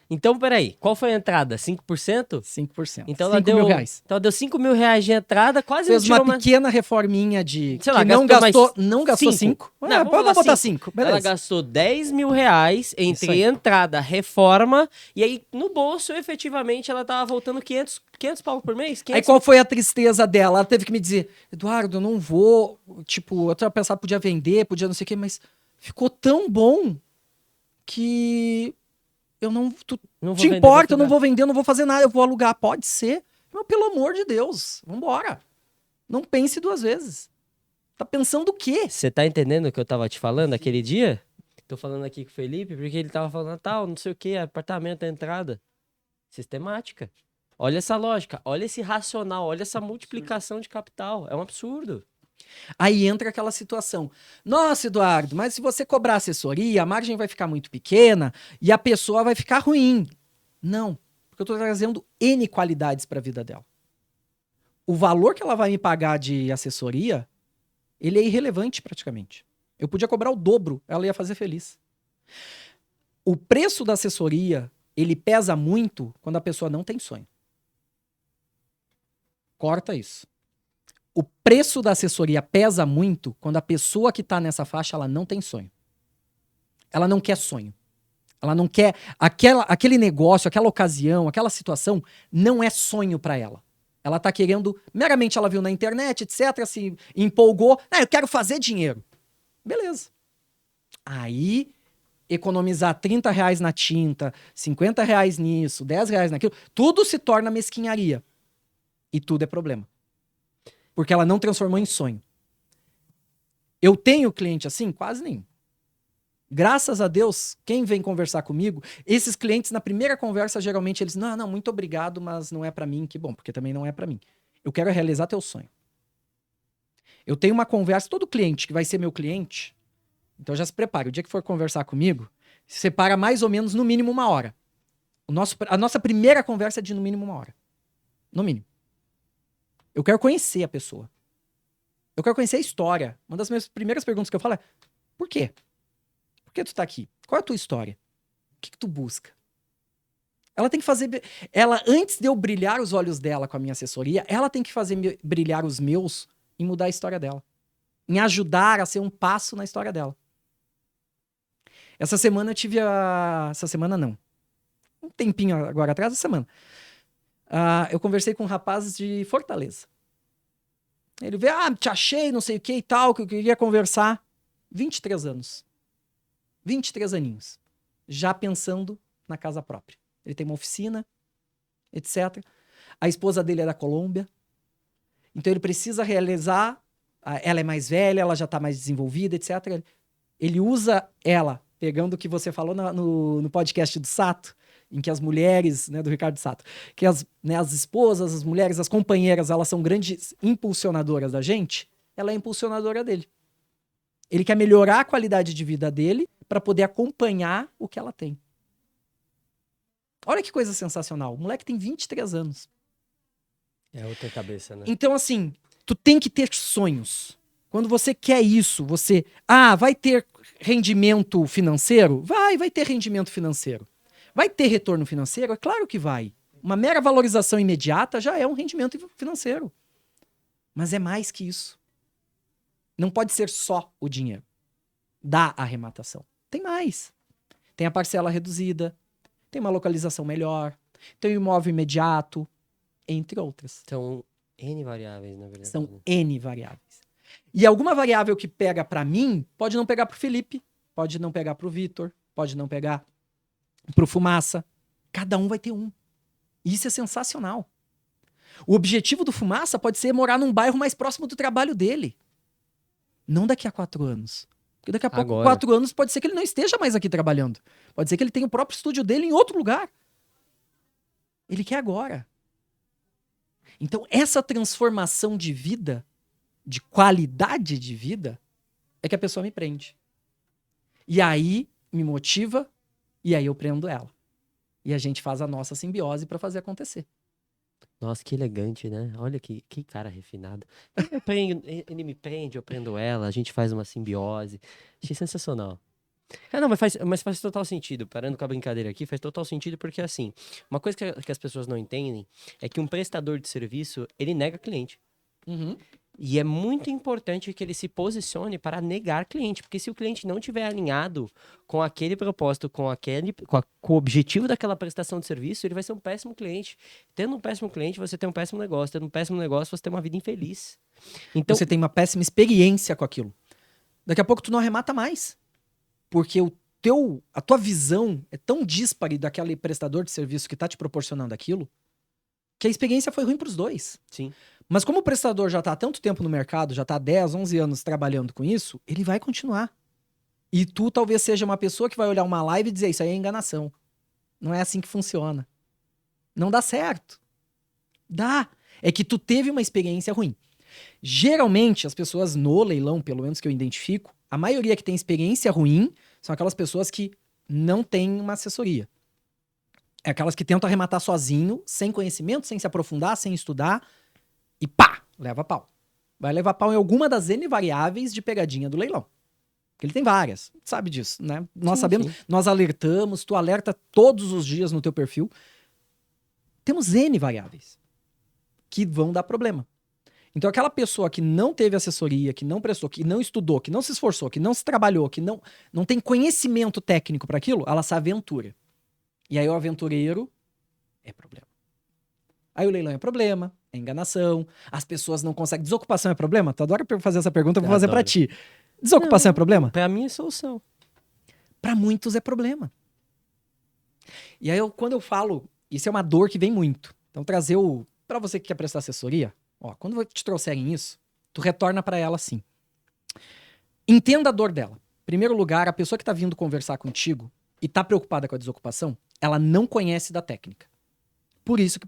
Então, peraí, qual foi a entrada? 5%? 5%. Então 5 mil reais. Então ela deu 5 mil reais de entrada, quase Fez tirou uma pequena reforminha de... sei lá, que não gastou cinco. 5. Não, Vamos botar 5. Ela Beleza. gastou 10 mil reais Isso entre aí. entrada, reforma, e aí no bolso, efetivamente, ela tava voltando 500 pau por mês? 500... Aí qual foi a tristeza dela? Ela teve que me dizer, Eduardo, eu não vou... Tipo, eu tava pensando, podia vender, podia não sei o quê, mas ficou tão bom que... eu não... Não vou te vender, importa, eu vou não vou vender, eu não vou fazer nada, eu vou alugar. Pode ser. Mas pelo amor de Deus, vambora. Não pense 2 vezes. Tá pensando o quê? Você tá entendendo o que eu tava te falando aquele dia? Tô falando aqui com o Felipe, porque ele tava falando tal, não sei o que, apartamento, a entrada. Sistemática. Olha essa lógica, olha esse racional, olha essa multiplicação de capital. É um absurdo. Aí entra aquela situação. Nossa, Eduardo, mas se você cobrar assessoria, a margem vai ficar muito pequena e a pessoa vai ficar ruim. Não, porque eu tô trazendo N qualidades para a vida dela. O valor que ela vai me pagar de assessoria, ele é irrelevante praticamente. Eu podia cobrar o dobro, ela ia fazer feliz. O preço da assessoria ele pesa muito quando a pessoa não tem sonho. Corta isso. O preço da assessoria pesa muito quando a pessoa que está nessa faixa, ela não tem sonho. Ela não quer sonho. Ela não quer... Aquele negócio, aquela ocasião, aquela situação, não é sonho para ela. Ela tá querendo... Meramente ela viu na internet, etc., se empolgou. Eu quero fazer dinheiro. Beleza. Aí, economizar R$30 na tinta, R$50 nisso, R$10 naquilo, tudo se torna mesquinharia. E tudo é problema. Porque ela não transformou em sonho. Eu tenho cliente assim? Quase nenhum. Graças a Deus, quem vem conversar comigo, esses clientes na primeira conversa, geralmente eles, não, muito obrigado, mas não é pra mim. Que bom, porque também não é pra mim. Eu quero realizar teu sonho. Eu tenho uma conversa, todo cliente que vai ser meu cliente, então já se prepare, o dia que for conversar comigo, separa mais ou menos no mínimo 1 hora. A nossa primeira conversa é de no mínimo 1 hora. No mínimo. Eu quero conhecer a pessoa. Eu quero conhecer a história. Uma das minhas primeiras perguntas que eu falo é: por quê? Por que tu tá aqui? Qual é a tua história? O que tu busca? Ela tem que fazer... antes de eu brilhar os olhos dela com a minha assessoria, ela tem que fazer brilhar os meus em mudar a história dela. Em ajudar a ser um passo na história dela. Essa semana eu tive Essa semana não. Um tempinho agora atrás da semana. Eu conversei com um rapaz de Fortaleza. Ele veio, te achei, não sei o que e tal, que eu queria conversar. 23 anos. 23 aninhos. Já pensando na casa própria. Ele tem uma oficina, etc. A esposa dele é da Colômbia. Então ele precisa realizar... Ela é mais velha, ela já está mais desenvolvida, etc. Ele usa ela, pegando o que você falou no podcast do Sato, em que as mulheres, né, do Ricardo Sato, que as esposas, as mulheres, as companheiras, elas são grandes impulsionadoras da gente, ela é impulsionadora dele. Ele quer melhorar a qualidade de vida dele para poder acompanhar o que ela tem. Olha que coisa sensacional. O moleque tem 23 anos. É outra cabeça, né? Então, assim, tu tem que ter sonhos. Quando você quer isso, você... vai ter rendimento financeiro? Vai ter rendimento financeiro. Vai ter retorno financeiro? É claro que vai. Uma mera valorização imediata já é um rendimento financeiro. Mas é mais que isso. Não pode ser só o dinheiro da arrematação. Tem mais. Tem a parcela reduzida, tem uma localização melhor, tem o imóvel imediato, entre outras. São N variáveis, na verdade. São N variáveis. E alguma variável que pega pra mim, pode não pegar pro Felipe, pode não pegar pro Vitor, pode não pegar pro Fumaça. Cada um vai ter um. Isso é sensacional. O objetivo do Fumaça pode ser morar num bairro mais próximo do trabalho dele. Não daqui a 4 anos. Porque daqui a pouco, Agora. 4 anos, pode ser que ele não esteja mais aqui trabalhando. Pode ser que ele tenha o próprio estúdio dele em outro lugar. Ele quer agora. Então, essa transformação de vida, de qualidade de vida, é que a pessoa me prende. E aí, me motiva, e aí eu prendo ela. E a gente faz a nossa simbiose para fazer acontecer. Nossa, que elegante, né? Olha que cara refinado. Ele me prende, eu prendo ela, a gente faz uma simbiose. Achei sensacional. Não, mas faz total sentido. Parando com a brincadeira aqui, faz total sentido porque, assim, uma coisa que as pessoas não entendem é que um prestador de serviço, ele nega cliente. Uhum. E é muito importante que ele se posicione para negar cliente, porque se o cliente não estiver alinhado com aquele propósito, com o objetivo daquela prestação de serviço, ele vai ser um péssimo cliente. Tendo um péssimo cliente, você tem um péssimo negócio. Tendo um péssimo negócio, você tem uma vida infeliz. Então, Você tem uma péssima experiência com aquilo. Daqui a pouco tu não arremata mais. Porque a tua visão é tão díspare daquele prestador de serviço que está te proporcionando aquilo, que a experiência foi ruim para os dois. sim. Mas como o prestador já está há tanto tempo no mercado, já está há 10, 11 anos trabalhando com isso, ele vai continuar. E tu talvez seja uma pessoa que vai olhar uma live e dizer, isso aí é enganação. Não é assim que funciona. Não dá certo. Dá. É que tu teve uma experiência ruim. Geralmente, as pessoas no leilão, pelo menos que eu identifico, a maioria que tem experiência ruim são aquelas pessoas que não têm uma assessoria. É aquelas que tentam arrematar sozinho, sem conhecimento, sem se aprofundar, sem estudar, e pá, leva pau. Vai levar pau em alguma das N variáveis de pegadinha do leilão. Porque ele tem várias, sabe disso, né? Nós Sim, sabemos, sim. nós alertamos, tu alerta todos os dias no teu perfil. Temos N variáveis que vão dar problema. Então, aquela pessoa que não teve assessoria, que não prestou, que não estudou, que não se esforçou, que não se trabalhou, que não tem conhecimento técnico para aquilo, ela se aventura. E aí o aventureiro é problema. Aí o leilão é problema, é enganação, as pessoas não conseguem. Desocupação é problema? Tu adora fazer essa pergunta, eu vou fazer para Adoro. ti. Desocupação é problema? Pra mim é solução. Para muitos é problema. E aí, quando eu falo, isso é uma dor que vem muito. Então, trazer para você que quer prestar assessoria, ó, quando te trouxerem isso, tu retorna para ela assim. Entenda a dor dela. Em primeiro lugar, a pessoa que tá vindo conversar contigo e tá preocupada com a desocupação, ela não conhece da técnica. Por isso que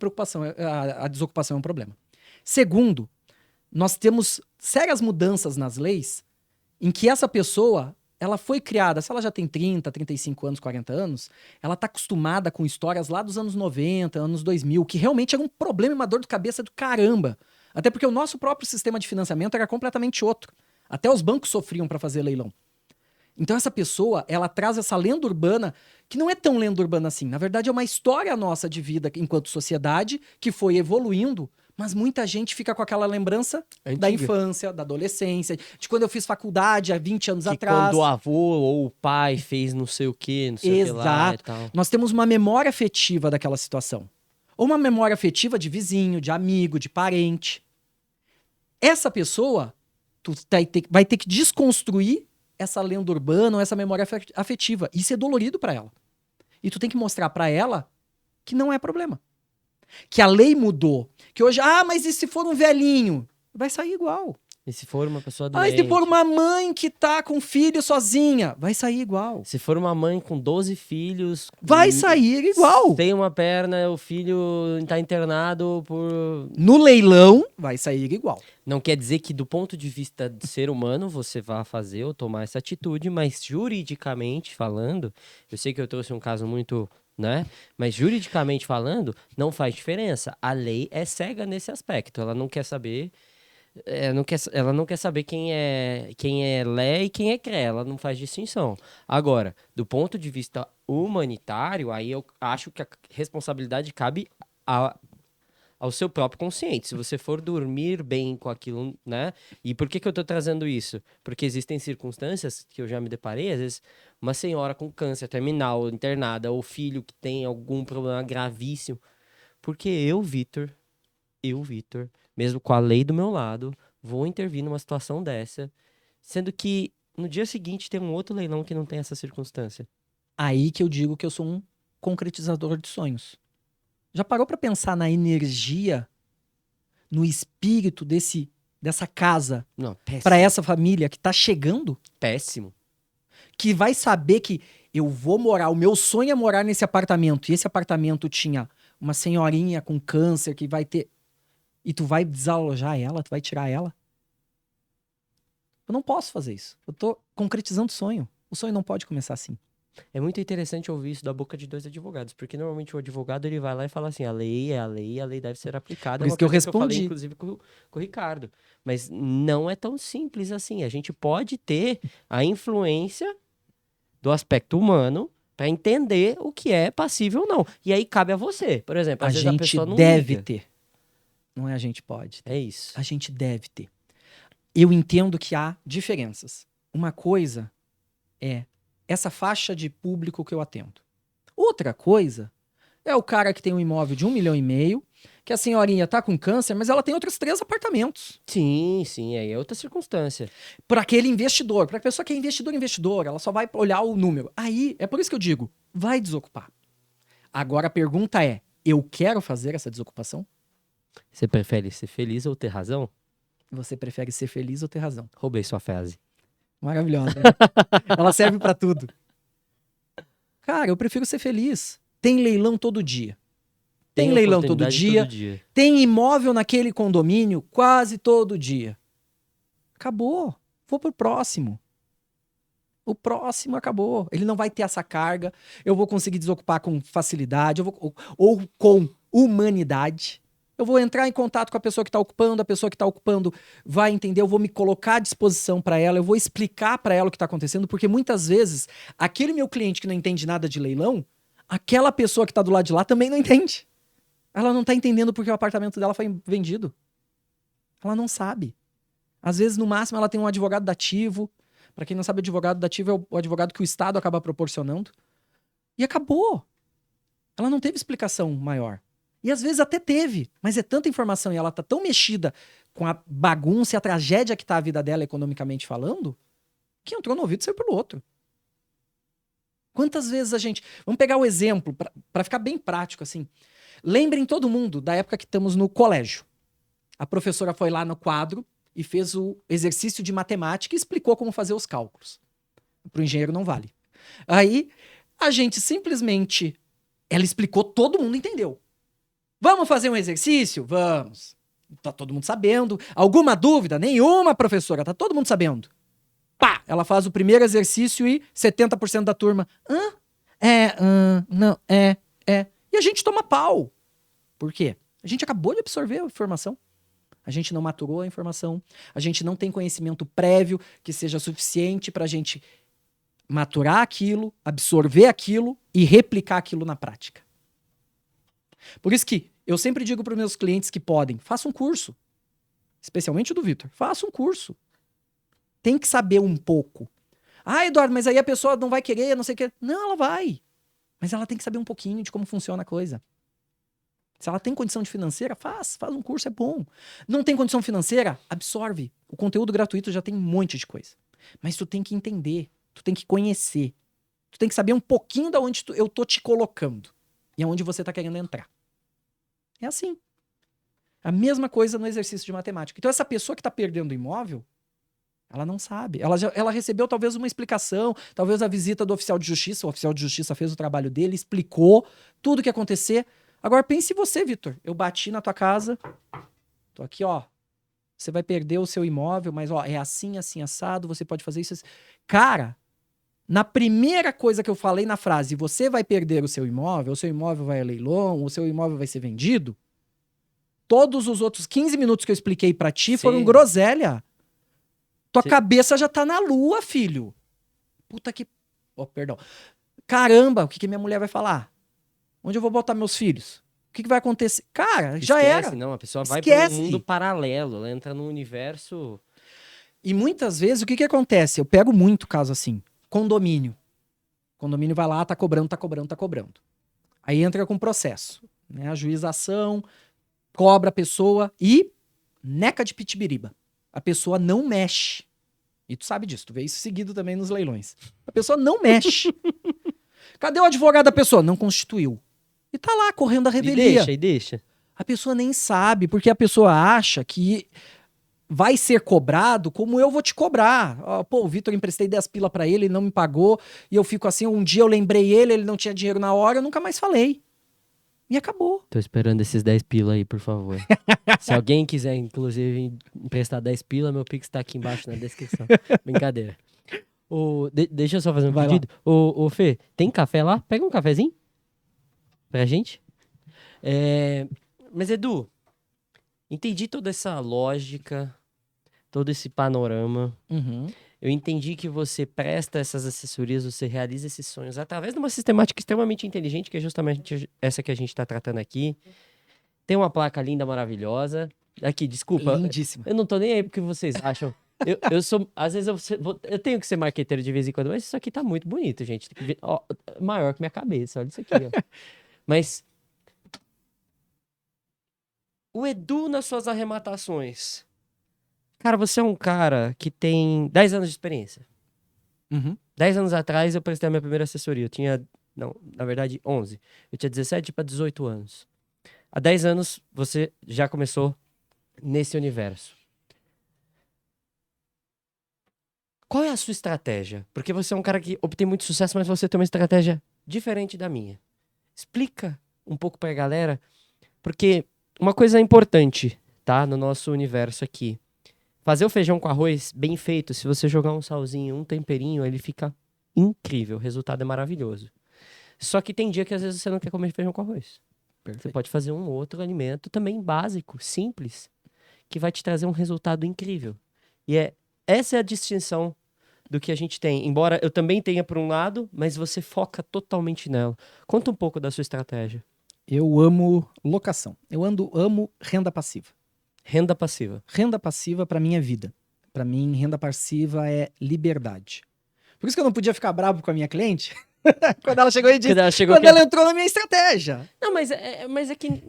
a desocupação é um problema. Segundo, nós temos sérias mudanças nas leis em que essa pessoa, ela foi criada, se ela já tem 30, 35 anos, 40 anos, ela tá acostumada com histórias lá dos anos 90, anos 2000, que realmente era um problema e uma dor de cabeça do caramba. Até porque o nosso próprio sistema de financiamento era completamente outro. Até os bancos sofriam para fazer leilão. Então essa pessoa, ela traz essa lenda urbana, que não é tão lenda urbana assim. Na verdade, é uma história nossa de vida enquanto sociedade, que foi evoluindo, mas muita gente fica com aquela lembrança da Antiga. infância, da adolescência, de quando eu fiz faculdade há 20 anos Que atrás. quando o avô ou o pai fez não sei o que, não sei o que lá e Exato. tal. Nós temos uma memória afetiva daquela situação. Ou uma memória afetiva de vizinho, de amigo, de parente. Essa pessoa, tu vai ter que desconstruir essa lenda urbana ou essa memória afetiva. Isso é dolorido pra ela. E tu tem que mostrar pra ela que não é problema. Que a lei mudou. Que hoje, mas e se for um velhinho? Vai sair igual. E se for uma pessoa Ah, e doente? se for uma mãe que tá com filho sozinha? Vai sair igual. Se for uma mãe com 12 filhos... Vai sair igual. Tem uma perna, o filho tá internado por... No leilão, vai sair igual. Não quer dizer que do ponto de vista de ser humano você vá fazer ou tomar essa atitude, mas juridicamente falando, eu sei que eu trouxe um caso muito, né? Mas juridicamente falando, não faz diferença. A lei é cega nesse aspecto. Ela não quer saber... ela não quer saber quem é lé e quem é cré, ela não faz distinção. Agora, do ponto de vista humanitário, aí eu acho que a responsabilidade cabe ao seu próprio consciente. Se você for dormir bem com aquilo, né? E por que eu tô trazendo isso? Porque existem circunstâncias que eu já me deparei, às vezes, uma senhora com câncer terminal, internada, ou filho que tem algum problema gravíssimo. Porque eu, Vitor, mesmo com a lei do meu lado, vou intervir numa situação dessa, sendo que no dia seguinte tem um outro leilão que não tem essa circunstância. Aí que eu digo que eu sou um concretizador de sonhos. Já parou pra pensar na energia, no espírito dessa casa Não, péssimo. pra essa família que tá chegando? Péssimo. Que vai saber que eu vou morar, o meu sonho é morar nesse apartamento, e esse apartamento tinha uma senhorinha com câncer que vai ter... E tu vai desalojar ela? Tu vai tirar ela? Eu não posso fazer isso. Eu tô concretizando o sonho. O sonho não pode começar assim. É muito interessante ouvir isso da boca de dois advogados, porque normalmente o advogado ele vai lá e fala assim, a lei é a lei e a lei deve ser aplicada. Por É isso uma que eu coisa falei, respondi. inclusive, com o Ricardo. Mas não é tão simples assim. A gente pode ter a influência do aspecto humano para entender o que é passível ou não. E aí cabe a você. Por exemplo, A às vezes a gente pessoa não deve liga. ter. Não é a gente pode. É isso. A gente deve ter. Eu entendo que há diferenças. Uma coisa é essa faixa de público que eu atendo. Outra coisa é o cara que tem um imóvel de 1,5 milhão, que a senhorinha tá com câncer, mas ela tem outros 3 apartamentos. Sim, aí é outra circunstância. Para aquele investidor, para a pessoa que é investidor, ela só vai olhar o número. Aí, é por isso que eu digo, vai desocupar. Agora a pergunta é, eu quero fazer essa desocupação? Você prefere ser feliz ou ter razão? Você prefere ser feliz ou ter razão? Roubei sua frase. Maravilhosa. Né? Ela serve pra tudo. Cara, eu prefiro ser feliz. Tem leilão todo dia. Tem leilão todo oportunidade dia. Tem imóvel naquele condomínio quase todo dia. Acabou. Vou pro próximo. O próximo acabou. Ele não vai ter essa carga. Eu vou conseguir desocupar com facilidade. Ou com humanidade. Eu vou entrar em contato com a pessoa que está ocupando vai entender, eu vou me colocar à disposição para ela, eu vou explicar para ela o que está acontecendo, porque muitas vezes aquele meu cliente que não entende nada de leilão, aquela pessoa que está do lado de lá também não entende. Ela não está entendendo porque o apartamento dela foi vendido. Ela não sabe. Às vezes, no máximo, ela tem um advogado dativo. Para quem não sabe, o advogado dativo é o advogado que o Estado acaba proporcionando. E acabou. Ela não teve explicação maior. E às vezes até teve, mas é tanta informação e ela tá tão mexida com a bagunça e a tragédia que tá a vida dela economicamente falando, que entrou no ouvido e saiu pelo outro. Quantas vezes a gente... Vamos pegar o exemplo, para ficar bem prático assim. Lembrem todo mundo da época que estamos no colégio. A professora foi lá no quadro e fez o exercício de matemática e explicou como fazer os cálculos. Para o engenheiro não vale. Aí, a gente simplesmente... Ela explicou, todo mundo entendeu. Vamos fazer um exercício? Vamos. Tá todo mundo sabendo. Alguma dúvida? Nenhuma, professora. Tá todo mundo sabendo. Pá! Ela faz o primeiro exercício e 70% da turma. Não, é. E a gente toma pau. Por quê? A gente acabou de absorver a informação. A gente não maturou a informação. A gente não tem conhecimento prévio que seja suficiente pra gente maturar aquilo, absorver aquilo e replicar aquilo na prática. Por isso que eu sempre digo para os meus clientes que podem, faça um curso. Especialmente o do Vitor. Faça um curso. Tem que saber um pouco. Ah, Eduardo, mas aí a pessoa não vai querer, não sei o quê. Não, ela vai. Mas ela tem que saber um pouquinho de como funciona a coisa. Se ela tem condição de financeira, faz um curso, é bom. Não tem condição financeira, absorve. O conteúdo gratuito já tem um monte de coisa. Mas tu tem que entender, tu tem que conhecer. Tu tem que saber um pouquinho de onde eu tô te colocando. E aonde você tá querendo entrar. É assim. A mesma coisa no exercício de matemática. Então essa pessoa que tá perdendo o imóvel, ela não sabe. Ela recebeu talvez uma explicação, talvez a visita do oficial de justiça. O oficial de justiça fez o trabalho dele, explicou tudo o que ia acontecer. Agora pense você, Vitor. Eu bati na tua casa. Tô aqui, ó. Você vai perder o seu imóvel, mas ó, é assim, assim, assado. Você pode fazer isso. Cara, na primeira coisa que eu falei na frase, você vai perder o seu imóvel vai a leilão, o seu imóvel vai ser vendido, todos os outros 15 minutos que eu expliquei pra ti foram groselha. Tua cabeça já tá na lua, filho. Puta que... Oh, perdão. Caramba, o que minha mulher vai falar? Onde eu vou botar meus filhos? O que vai acontecer? Cara, já era. Não, a pessoa vai para um mundo paralelo, ela entra num universo... E muitas vezes, o que acontece? Eu pego muito caso assim. Condomínio. Condomínio vai lá, tá cobrando. Aí entra com processo. Né? Ajuização, cobra a pessoa e neca de pitibiriba. A pessoa não mexe. E tu sabe disso, tu vê isso seguido também nos leilões. A pessoa não mexe. Cadê o advogado da pessoa? Não constituiu. E tá lá, correndo a revelia. E deixa. A pessoa nem sabe, porque a pessoa acha que vai ser cobrado como eu vou te cobrar. Pô, o Vitor, emprestei 10 pila pra ele não me pagou, e eu fico assim, um dia eu lembrei ele não tinha dinheiro na hora, eu nunca mais falei. E acabou. Tô esperando esses 10 pila aí, por favor. Se alguém quiser, inclusive, emprestar 10 pila, meu Pix tá aqui embaixo na descrição. Brincadeira. Deixa eu só fazer um pedido. Ô, Fê, tem café lá? Pega um cafezinho pra gente. Mas, Edu, entendi toda essa lógica, todo esse panorama. Uhum. Eu entendi que você presta essas assessorias, você realiza esses sonhos através de uma sistemática extremamente inteligente, que é justamente essa que a gente está tratando aqui. Tem uma placa linda, maravilhosa. Aqui, desculpa. Lindíssima. Eu não tô nem aí porque vocês acham. Eu sou... Às vezes eu tenho que ser marqueteiro de vez em quando, mas isso aqui tá muito bonito, gente. Ó, maior que minha cabeça, olha isso aqui, ó. Mas... O Edu nas suas arrematações... Cara, você é um cara que tem 10 anos de experiência. Uhum. 10 anos atrás eu prestei a minha primeira assessoria. Eu tinha, não, na verdade, 11. Eu tinha 17 para 18 anos. Há 10 anos você já começou nesse universo. Qual é a sua estratégia? Porque você é um cara que obtém muito sucesso, mas você tem uma estratégia diferente da minha. Explica um pouco pra galera, porque uma coisa importante, tá, no nosso universo aqui. Fazer o feijão com arroz bem feito, se você jogar um salzinho, um temperinho, ele fica incrível. O resultado é maravilhoso. Só que tem dia que às vezes você não quer comer feijão com arroz. Você pode fazer um outro alimento também básico, simples, que vai te trazer um resultado incrível. E essa é a distinção do que a gente tem. Embora eu também tenha por um lado, mas você foca totalmente nela. Conta um pouco da sua estratégia. Eu amo locação. Eu amo renda passiva. Renda passiva. Renda passiva para mim é vida. Para mim, renda passiva é liberdade. Por isso que eu não podia ficar bravo com a minha cliente quando ela chegou e disse, quando ela entrou na minha estratégia. Não, mas é que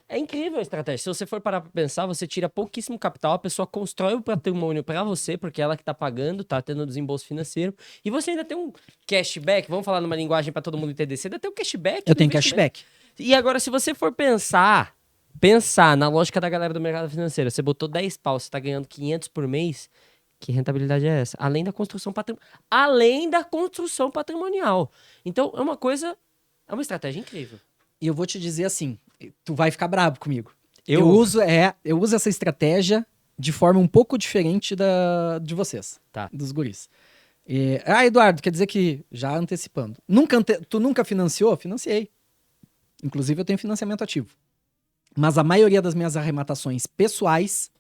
é incrível a estratégia. Se você for parar pra pensar, você tira pouquíssimo capital, a pessoa constrói o patrimônio pra você, porque ela que tá pagando, tá tendo desembolso financeiro, e você ainda tem um cashback, vamos falar numa linguagem pra todo mundo entender, você ainda tem um cashback. Eu tenho cashback. E agora, se você for pensar na lógica da galera do mercado financeiro, você botou 10 pau, você tá ganhando 500 por mês, que rentabilidade é essa? Além da construção patrimonial. Então, é uma estratégia incrível. E eu vou te dizer assim, tu vai ficar bravo comigo. Eu uso essa estratégia de forma um pouco diferente de vocês, Tá. dos guris. Eduardo, quer dizer que, já antecipando, tu nunca financiou? Financiei. Inclusive, eu tenho financiamento ativo. Mas a maioria das minhas arrematações pessoais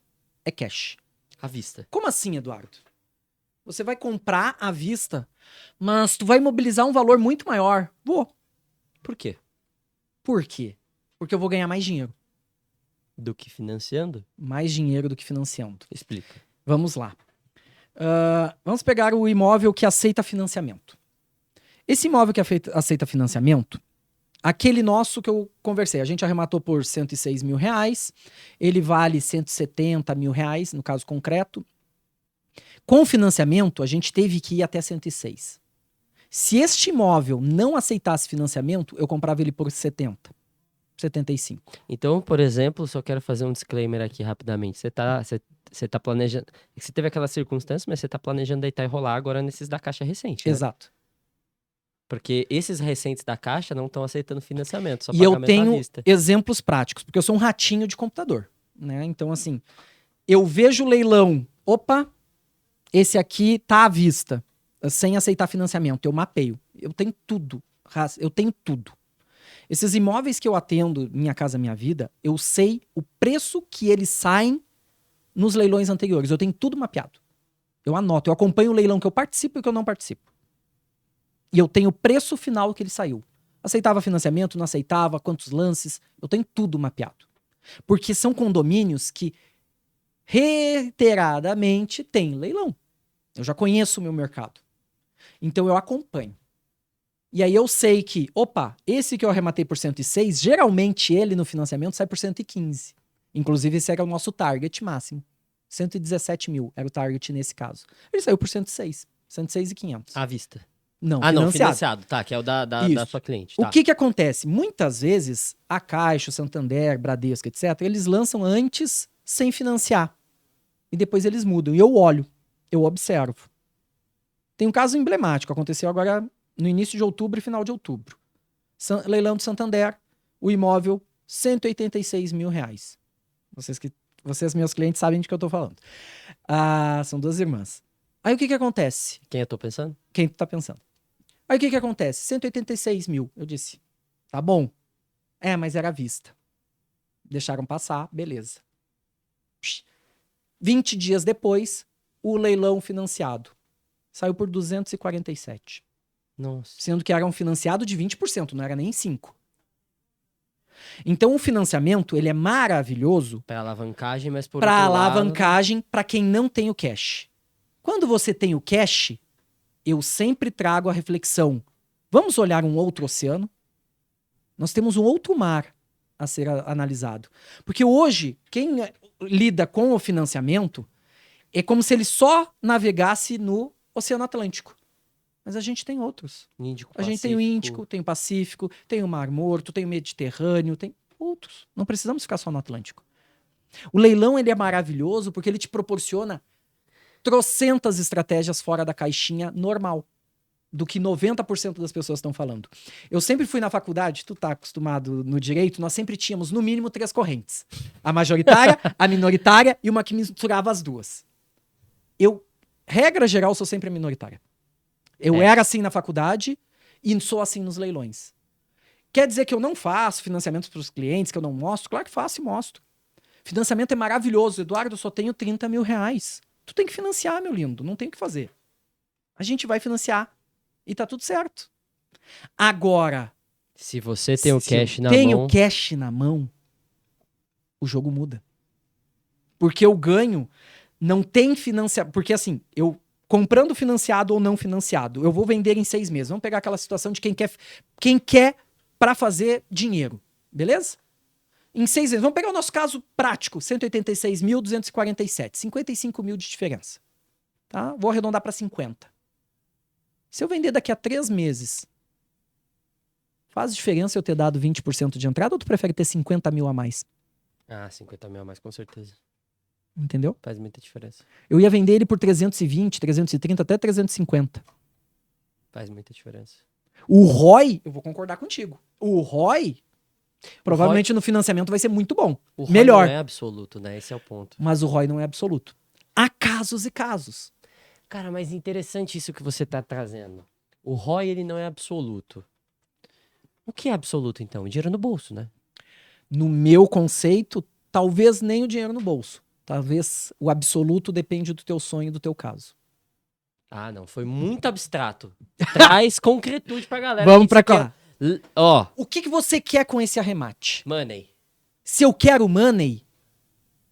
é cash. À vista. Como assim, Eduardo? Você vai comprar à vista, mas tu vai mobilizar um valor muito maior. Vou. Por quê? Por quê? Porque eu vou ganhar mais dinheiro. Do que financiando? Mais dinheiro do que financiando. Explica. Vamos lá. Vamos pegar o imóvel que aceita financiamento. Esse imóvel que aceita financiamento, aquele nosso que eu conversei, a gente arrematou por R$106 mil, ele vale R$170 mil, no caso concreto. Com financiamento, a gente teve que ir até 106. Se este imóvel não aceitasse financiamento, eu comprava ele por 70, 75. Então, por exemplo, só quero fazer um disclaimer aqui rapidamente. Você tá planejando... Você teve aquela circunstância, mas você tá planejando deitar e rolar agora nesses da Caixa recente, né? Exato. Porque esses recentes da Caixa não estão aceitando financiamento, só E eu pagamento à tenho vista. exemplos práticos, porque eu sou um ratinho de computador, né? Então, assim, eu vejo o leilão, opa, esse aqui tá à vista, sem aceitar financiamento, eu mapeio. Eu tenho tudo, eu tenho tudo. Esses imóveis que eu atendo, Minha Casa Minha Vida, eu sei o preço que eles saem nos leilões anteriores. Eu tenho tudo mapeado. Eu anoto, eu acompanho o leilão que eu participo e o que eu não participo. E eu tenho o preço final que ele saiu. Aceitava financiamento, não aceitava, quantos lances, eu tenho tudo mapeado. Porque são condomínios que reiteradamente têm leilão. Eu já conheço o meu mercado. Então eu acompanho. E aí eu sei que, opa, esse que eu arrematei por 106, geralmente ele no financiamento sai por 115. Inclusive esse era o nosso target máximo. 117 mil era o target nesse caso. Ele saiu por 106. 106.500. À vista. Não, Não, financiado. Tá, que é o da sua cliente. Tá. O que acontece? Muitas vezes, a Caixa, o Santander, Bradesco, etc., eles lançam antes sem financiar. E depois eles mudam. E eu olho, eu observo. Tem um caso emblemático, aconteceu agora no início de outubro e final de outubro. Leilão do Santander, o imóvel, R$186 mil. Vocês, meus clientes, sabem de que eu tô falando. São duas irmãs. Aí o que acontece? Quem eu tô pensando? Quem tu tá pensando? Aí o que acontece? 186 mil. Eu disse, tá bom. Mas era à vista. Deixaram passar, beleza. 20 dias depois, o leilão financiado. Saiu por 247. Nossa. Sendo que era um financiado de 20%, não era nem 5%. Então o financiamento, ele é maravilhoso Para alavancagem, mas por para outro lado... alavancagem para quem não tem o cash. Quando você tem o cash, eu sempre trago a reflexão. Vamos olhar um outro oceano? Nós temos um outro mar a ser analisado. Porque hoje, quem lida com o financiamento é como se ele só navegasse no Oceano Atlântico. Mas a gente tem outros. Índico, a gente tem o Índico, tem o Pacífico, tem o Mar Morto, tem o Mediterrâneo, tem outros. Não precisamos ficar só no Atlântico. O leilão, ele é maravilhoso porque ele te proporciona trocentas estratégias fora da caixinha normal, do que 90% das pessoas estão falando. Eu sempre fui na faculdade, tu tá acostumado no direito, nós sempre tínhamos no mínimo 3 correntes. A majoritária, a minoritária e uma que misturava as duas. Regra geral, sou sempre a minoritária. Eu era assim na faculdade e sou assim nos leilões. Quer dizer que eu não faço financiamentos para os clientes, que eu não mostro? Claro que faço e mostro. Financiamento é maravilhoso. Eduardo, eu só tenho 30 mil reais. Tu tem que financiar, meu lindo. Não tem o que fazer. A gente vai financiar. E tá tudo certo. Agora, Se você tem o se eu cash na tenho mão... cash na mão, o jogo muda. Porque eu ganho, não tem financiamento. Porque assim, eu comprando financiado ou não financiado, eu vou vender em 6 meses. Vamos pegar aquela situação de quem quer para fazer dinheiro. Beleza? Em 6 meses. Vamos pegar o nosso caso prático: 186.247. 55 mil de diferença. Tá? Vou arredondar para 50. Se eu vender daqui a 3 meses, faz diferença eu ter dado 20% de entrada ou tu prefere ter 50 mil a mais? Ah, 50 mil a mais, com certeza. Entendeu? Faz muita diferença. Eu ia vender ele por 320, 330, até 350. Faz muita diferença. O ROI, eu vou concordar contigo. O ROI, provavelmente no financiamento vai ser muito bom. O ROI Melhor. não é absoluto, né? Esse é o ponto. Mas o ROI não é absoluto. Há casos e casos. Cara, mas interessante isso que você tá trazendo. O ROI, ele não é absoluto. O que é absoluto, então? O dinheiro no bolso, né? No meu conceito, talvez nem o dinheiro no bolso. Talvez o absoluto depende do teu sonho e do teu caso. Ah, não. Foi muito abstrato. Traz concretude pra galera. Vamos que pra você cá. quer- Ó, O que você quer com esse arremate? money. Se eu quero money,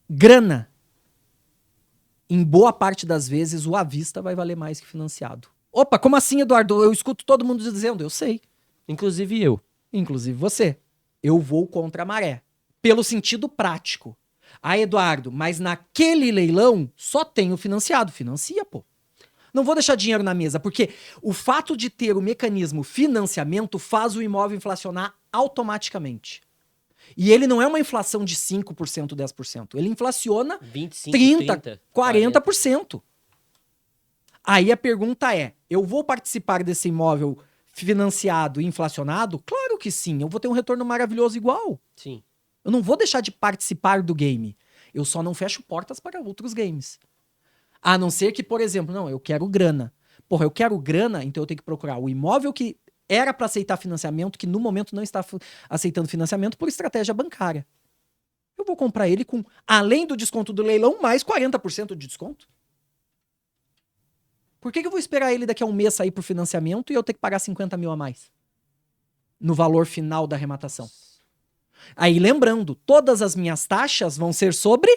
grana, em boa parte das vezes o à vista vai valer mais que financiado. Opa, como assim, Eduardo? Eu escuto todo mundo dizendo. Eu sei. Inclusive eu. Inclusive você. Eu vou contra a maré. Pelo sentido prático. Ah, Eduardo, mas naquele leilão só tem o financiado. Financia, pô. Não vou deixar dinheiro na mesa, porque o fato de ter o mecanismo financiamento faz o imóvel inflacionar automaticamente. E ele não é uma inflação de 5%, 10%. Ele inflaciona 25, 30, 40%. Aí a pergunta é, eu vou participar desse imóvel financiado e inflacionado? Claro que sim, eu vou ter um retorno maravilhoso igual. Sim. Eu não vou deixar de participar do game. Eu só não fecho portas para outros games. A não ser que, por exemplo, não, eu quero grana. Porra, eu quero grana, então eu tenho que procurar o imóvel que era para aceitar financiamento, que no momento não está aceitando financiamento por estratégia bancária. Eu vou comprar ele com, além do desconto do leilão, mais 40% de desconto. Por que eu vou esperar ele daqui a um mês sair pro financiamento e eu ter que pagar 50 mil a mais? No valor final da arrematação. Aí, lembrando, todas as minhas taxas vão ser sobre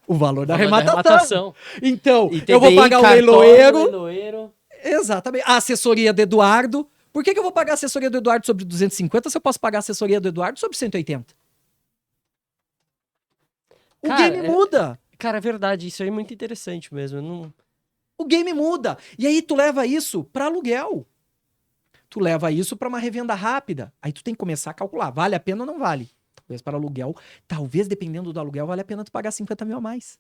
o valor da arrematação. Então, ITBI, eu vou pagar o cartório, leiloeiro. Exatamente. A assessoria do Eduardo. Por que eu vou pagar a assessoria do Eduardo sobre 250 se eu posso pagar a assessoria do Eduardo sobre 180? O Cara, game muda. Cara, é verdade. Isso aí é muito interessante mesmo. Eu não... O game muda. E aí tu leva isso para aluguel. Tu leva isso para uma revenda rápida. Aí tu tem que começar a calcular. Vale a pena ou não vale? Talvez para aluguel. Talvez, dependendo do aluguel, vale a pena tu pagar 50 mil a mais.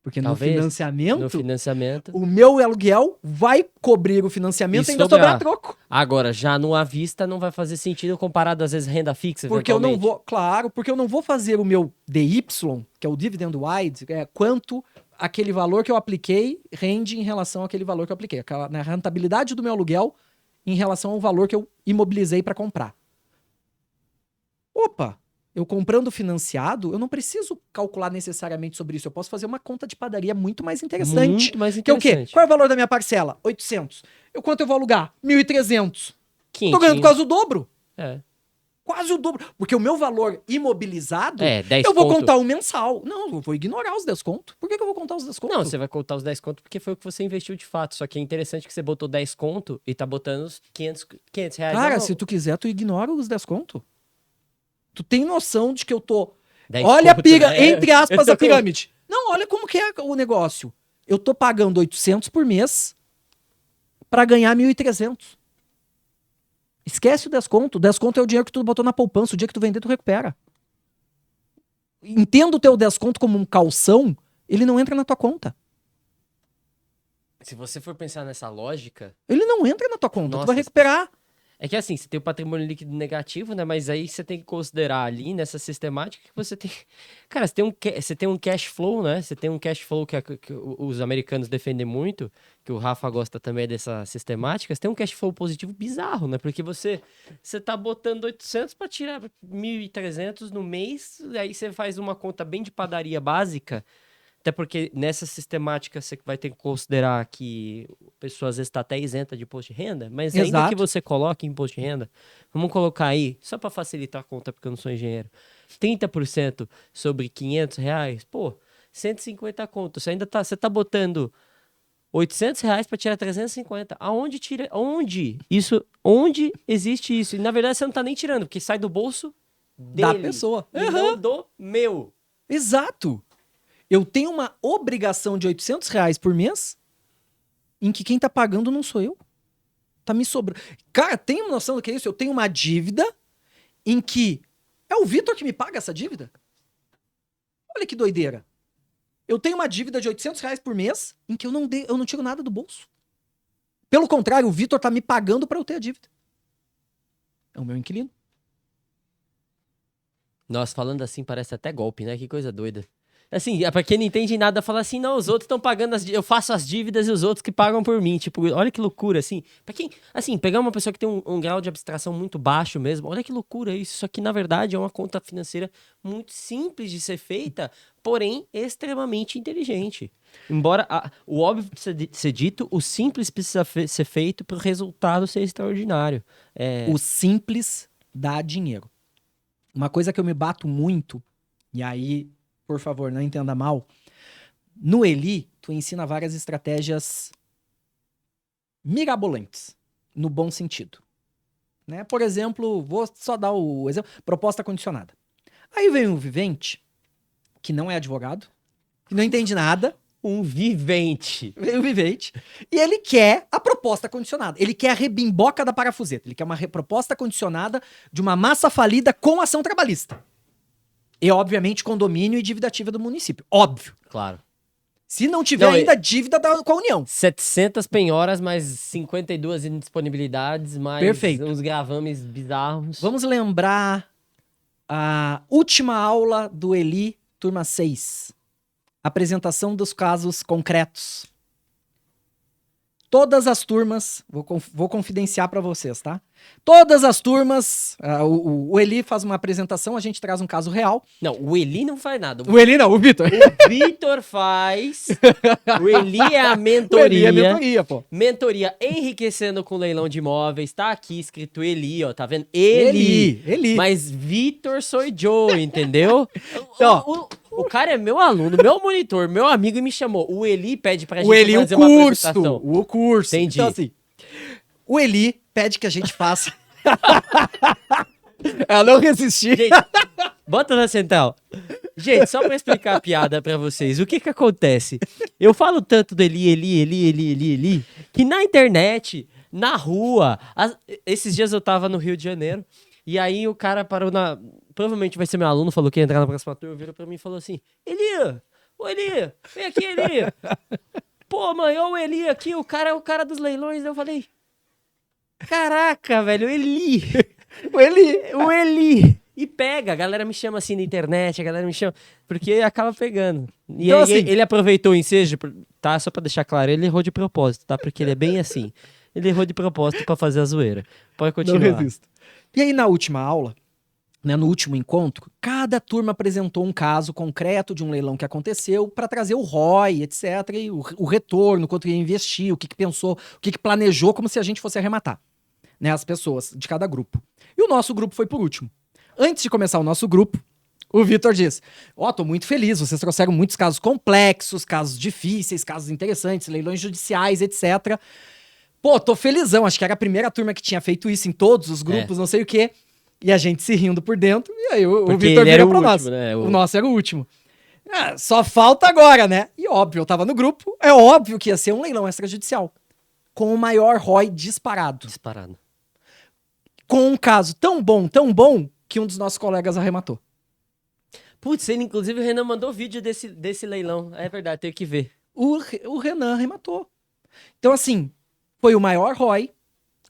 Porque Talvez, no financiamento, no financiamento. o meu aluguel vai cobrir o financiamento e E ainda sobrar. sobrar troco. Agora, já no à vista não vai fazer sentido comparado, às vezes, renda fixa, Porque eu não eventualmente. vou, claro, porque eu não vou fazer o meu DY, que é o dividend wide, quanto aquele valor que eu apliquei rende em relação àquele valor que eu apliquei. Na rentabilidade do meu aluguel em relação ao valor que eu imobilizei para comprar. Opa, eu comprando financiado, eu não preciso calcular necessariamente sobre isso. Eu posso fazer uma conta de padaria muito mais interessante. Muito mais Que é o quê? interessante. Qual é o valor da minha parcela? 800. Quanto eu vou alugar? 1.300. Tô ganhando 500. quase o dobro. É. Quase o dobro. Porque o meu valor imobilizado, 10 eu vou conto. contar o mensal. Não, eu vou ignorar os descontos. Por que eu vou contar os descontos? Não, você vai contar os 10 conto porque foi o que você investiu de fato. Só que é interessante que você botou 10 conto e tá botando os 500 reais. Cara, Não, se tu quiser, tu ignora os descontos. Tu tem noção de que eu tô... 10 Olha a conto, pirâmide, né? entre aspas, Eu tô a pirâmide. Não, olha como que é o negócio. Eu tô pagando 800 por mês pra ganhar 1.300. Esquece o desconto. O desconto é o dinheiro que tu botou na poupança. O dia que tu vender, tu recupera. Entenda o teu desconto como um calção, ele não entra na tua conta. Se você for pensar nessa lógica, Ele não entra na tua conta. Tu Nossa, vai recuperar. É que assim, você tem o patrimônio líquido negativo, né? Mas aí você tem que considerar ali nessa sistemática que você tem. Cara, você tem um cash flow, né? Você tem um cash flow que os americanos defendem muito, que o Rafa gosta também dessa sistemática. Você tem um cash flow positivo bizarro, né? Porque você tá botando 800 para tirar 1.300 no mês, aí você faz uma conta bem de padaria básica. Até porque nessa sistemática você vai ter que considerar que a pessoa às vezes está até isenta de imposto de renda, mas ainda que Exato. você coloque imposto de renda, vamos colocar aí, só para facilitar a conta, porque eu não sou engenheiro, 30% sobre R$ 500, pô, 150 conto. Você tá botando R$ 800 para tirar 350. Aonde tira? Onde existe isso? E na verdade você não tá nem tirando, porque sai do bolso Da dele pessoa. e não do meu. Exato. Eu tenho uma obrigação de R$ 800 por mês em que quem tá pagando não sou eu. Tá me sobrando. Cara, tem uma noção do que é isso? Eu tenho uma dívida em que é o Vitor que me paga essa dívida? Olha que doideira. Eu tenho uma dívida de R$ 800 por mês em que eu não tiro nada do bolso. Pelo contrário, o Vitor tá me pagando pra eu ter a dívida. É o meu inquilino. Nossa, falando assim parece até golpe, né? Que coisa doida. Assim, pra quem não entende nada, fala assim, não, os outros estão pagando, eu faço as dívidas e os outros que pagam por mim. Tipo, olha que loucura, assim. Pra quem, assim, pegar uma pessoa que tem um grau de abstração muito baixo mesmo, olha que loucura isso. Isso aqui, na verdade, é uma conta financeira muito simples de ser feita, porém extremamente inteligente. Embora o óbvio precisa ser dito, o simples precisa ser feito para o resultado ser extraordinário. O simples dá dinheiro. Uma coisa que eu me bato muito, e aí, por favor, não entenda mal, no Eli, tu ensina várias estratégias mirabolantes, no bom sentido. Né? Por exemplo, vou só dar o exemplo, proposta condicionada. Aí vem um vivente, que não é advogado, que não entende nada, Um vivente. vem um vivente, e ele quer a proposta condicionada. Ele quer a rebimboca da parafuseta. Ele quer uma proposta condicionada de uma massa falida com ação trabalhista. E, obviamente, condomínio e dívida ativa do município. Óbvio. Claro. Se não tiver Não, ainda dívida com a União. 700 penhoras, mais 52 indisponibilidades, mais Perfeito. uns gravames bizarros. Vamos lembrar a última aula do Eli, turma 6. Apresentação dos casos concretos. Todas as turmas, vou confidenciar para vocês, tá? Todas as turmas, o Eli faz uma apresentação, a gente traz um caso real. Não, o Eli não faz nada. O Eli não, o Vitor. O Vitor faz. O Eli é a O mentoria. Eli é mentoria, pô. Mentoria enriquecendo com leilão de imóveis. Tá aqui escrito Eli, ó. Tá vendo? Eli. Eli. Mas Vitor sou Joe, entendeu? Então, O cara é meu aluno, meu monitor, meu amigo e me chamou. O Eli pede pra gente o Eli, o fazer uma curso. apresentação. O curso. Entendi. Então, assim, o Eli pede que a gente faça. Ela não resistir. Gente, bota na central. Gente, só pra explicar a piada pra vocês, o que que acontece? Eu falo tanto do Eli, que na internet, na rua, esses dias eu tava no Rio de Janeiro, e aí o cara parou provavelmente vai ser meu aluno, falou que ia entrar na próxima turma, virou pra mim e falou assim, Eli, ô Eli, vem aqui, Eli. Pô, mãe, ó o Eli aqui, o cara é o cara dos leilões. Eu falei, caraca, velho, o Eli. O Eli. E pega, a galera me chama assim na internet, a galera me chama, porque acaba pegando. E Então, aí assim, ele aproveitou o ensejo, tá? Só pra deixar claro, ele errou de propósito, tá? Porque ele é bem assim. Ele errou de propósito pra fazer a zoeira. Pode continuar. Não resisto. E aí, na última aula, né, no último encontro, cada turma apresentou um caso concreto de um leilão que aconteceu para trazer o ROI, etc. E o retorno, quanto ia investir, o que pensou, o que planejou, como se a gente fosse arrematar, né, as pessoas de cada grupo. E o nosso grupo foi por último. Antes de começar o nosso grupo, o Vitor disse, tô muito feliz, vocês trouxeram muitos casos complexos, casos difíceis, casos interessantes, leilões judiciais, etc. Pô, tô felizão, acho que era a primeira turma que tinha feito isso em todos os grupos, não sei o quê. E a gente se rindo por dentro, e aí o Vitor vira pra nós. Né? O nosso era o último. Só falta agora, né? E óbvio, eu tava no grupo, é óbvio que ia ser um leilão extrajudicial. Com o maior ROI disparado. Disparado. Com um caso tão bom, que um dos nossos colegas arrematou. Putz, inclusive o Renan mandou vídeo desse leilão. É verdade, tenho que ver. O Renan arrematou. Então, assim, foi o maior ROI,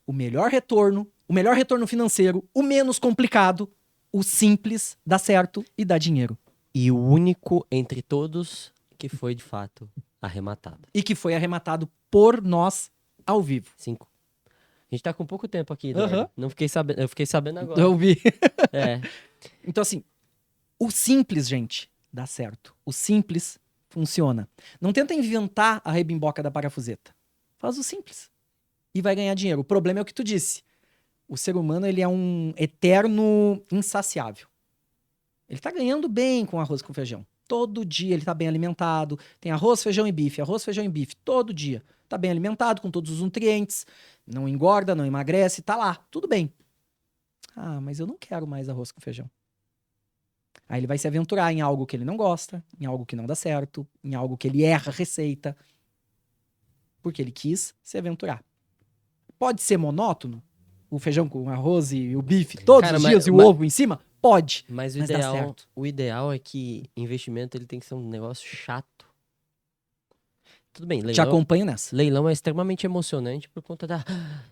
o melhor retorno o melhor retorno financeiro, o menos complicado, o simples, dá certo e dá dinheiro. E o único entre todos que foi, de fato, arrematado. E que foi arrematado por nós ao vivo. 5. A gente tá com pouco tempo aqui, Eduardo. Aham. Não fiquei sabendo, eu fiquei sabendo agora. Eu vi. É. Então, assim, o simples, gente, dá certo. O simples funciona. Não tenta inventar a rebimboca da parafuseta. Faz o simples. E vai ganhar dinheiro. O problema é o que tu disse. O ser humano, ele é um eterno insaciável. Ele tá ganhando bem com arroz com feijão. Todo dia ele tá bem alimentado. Tem arroz, feijão e bife. Arroz, feijão e bife. Todo dia. Tá bem alimentado, com todos os nutrientes. Não engorda, não emagrece. Tá lá. Tudo bem. Ah, mas eu não quero mais arroz com feijão. Aí ele vai se aventurar em algo que ele não gosta, em algo que não dá certo, em algo que ele erra a receita. Porque ele quis se aventurar. Pode ser monótono? O feijão com arroz e o bife todos Cara, os mas- dias e o mas- ovo em cima? Pode. Mas Mas dá certo. o ideal é que investimento ele tem que ser um negócio chato. Tudo bem, Te leilão, acompanho nessa. leilão é extremamente emocionante por conta da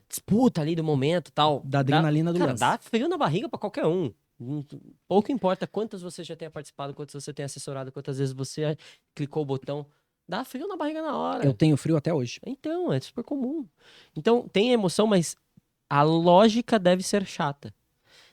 disputa ali do momento e tal. Da adrenalina do Cara, lance. dá frio na barriga pra qualquer um. Pouco importa quantas você já tenha participado, quantas você tenha assessorado, quantas vezes você clicou o botão. Dá frio na barriga na hora. Eu tenho frio até hoje. Então, é super comum. Então, tem emoção, mas a lógica deve ser chata.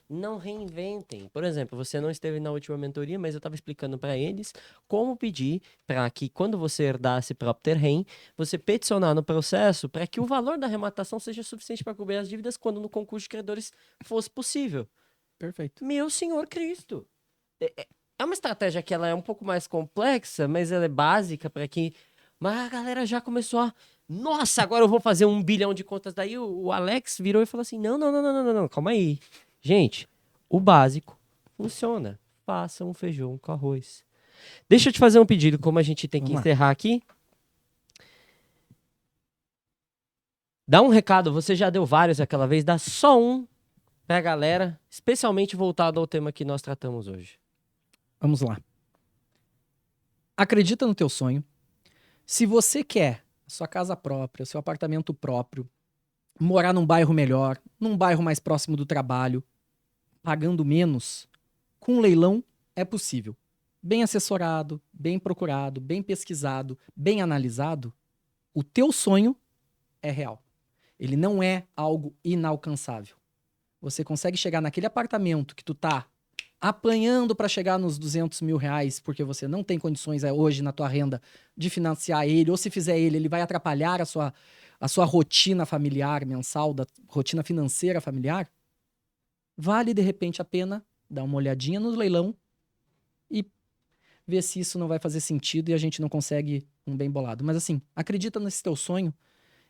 Não reinventem. Por exemplo, você não esteve na última mentoria, mas eu estava explicando para eles como pedir para que, quando você herdar esse próprio terreno, você peticionar no processo para que o valor da arrematação seja suficiente para cobrir as dívidas quando no concurso de credores fosse possível. Perfeito. Meu Senhor Cristo! É uma estratégia que ela é um pouco mais complexa, mas ela é básica para que... Mas a galera já começou a... Nossa, agora eu vou fazer 1 bilhão de contas. Daí o Alex virou e falou assim, não, calma aí. Gente, o básico funciona. Faça um feijão com arroz. Deixa eu te fazer um pedido, como a gente tem que Vamos lá. encerrar aqui. Dá um recado, você já deu vários aquela vez, dá só um pra galera, especialmente voltado ao tema que nós tratamos hoje. Vamos lá. Acredita no teu sonho. Se você quer a sua casa própria, seu apartamento próprio, morar num bairro melhor, num bairro mais próximo do trabalho, pagando menos, com um leilão é possível. Bem assessorado, bem procurado, bem pesquisado, bem analisado, o teu sonho é real. Ele não é algo inalcançável. Você consegue chegar naquele apartamento que tu tá apanhando para chegar nos 200 mil reais porque você não tem condições hoje na tua renda de financiar ele, ou se fizer ele vai atrapalhar a sua rotina familiar mensal, da rotina financeira familiar, vale de repente a pena dar uma olhadinha no leilão e ver se isso não vai fazer sentido e a gente não consegue um bem bolado. Mas assim, acredita nesse teu sonho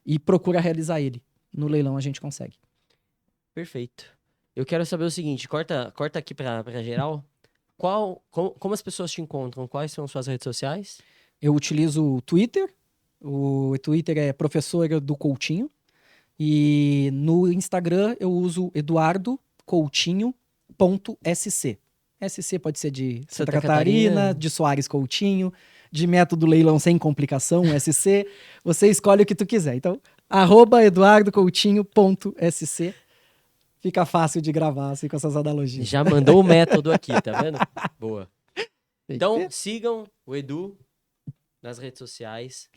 e procura realizar ele. No leilão a gente consegue. Perfeito. Eu quero saber o seguinte, corta aqui pra geral. Como as pessoas te encontram? Quais são suas redes sociais? Eu utilizo o Twitter. O Twitter é Professor do Coutinho. E no Instagram eu uso eduardocoutinho.sc. SC pode ser de Santa Catarina, de Soares Coutinho, de método leilão sem complicação, SC. Você escolhe o que tu quiser. Então, @eduardocoutinho.sc. Fica fácil de gravar assim com essas analogias. Já mandou o método aqui, tá vendo? Boa. Então, sigam o Edu nas redes sociais.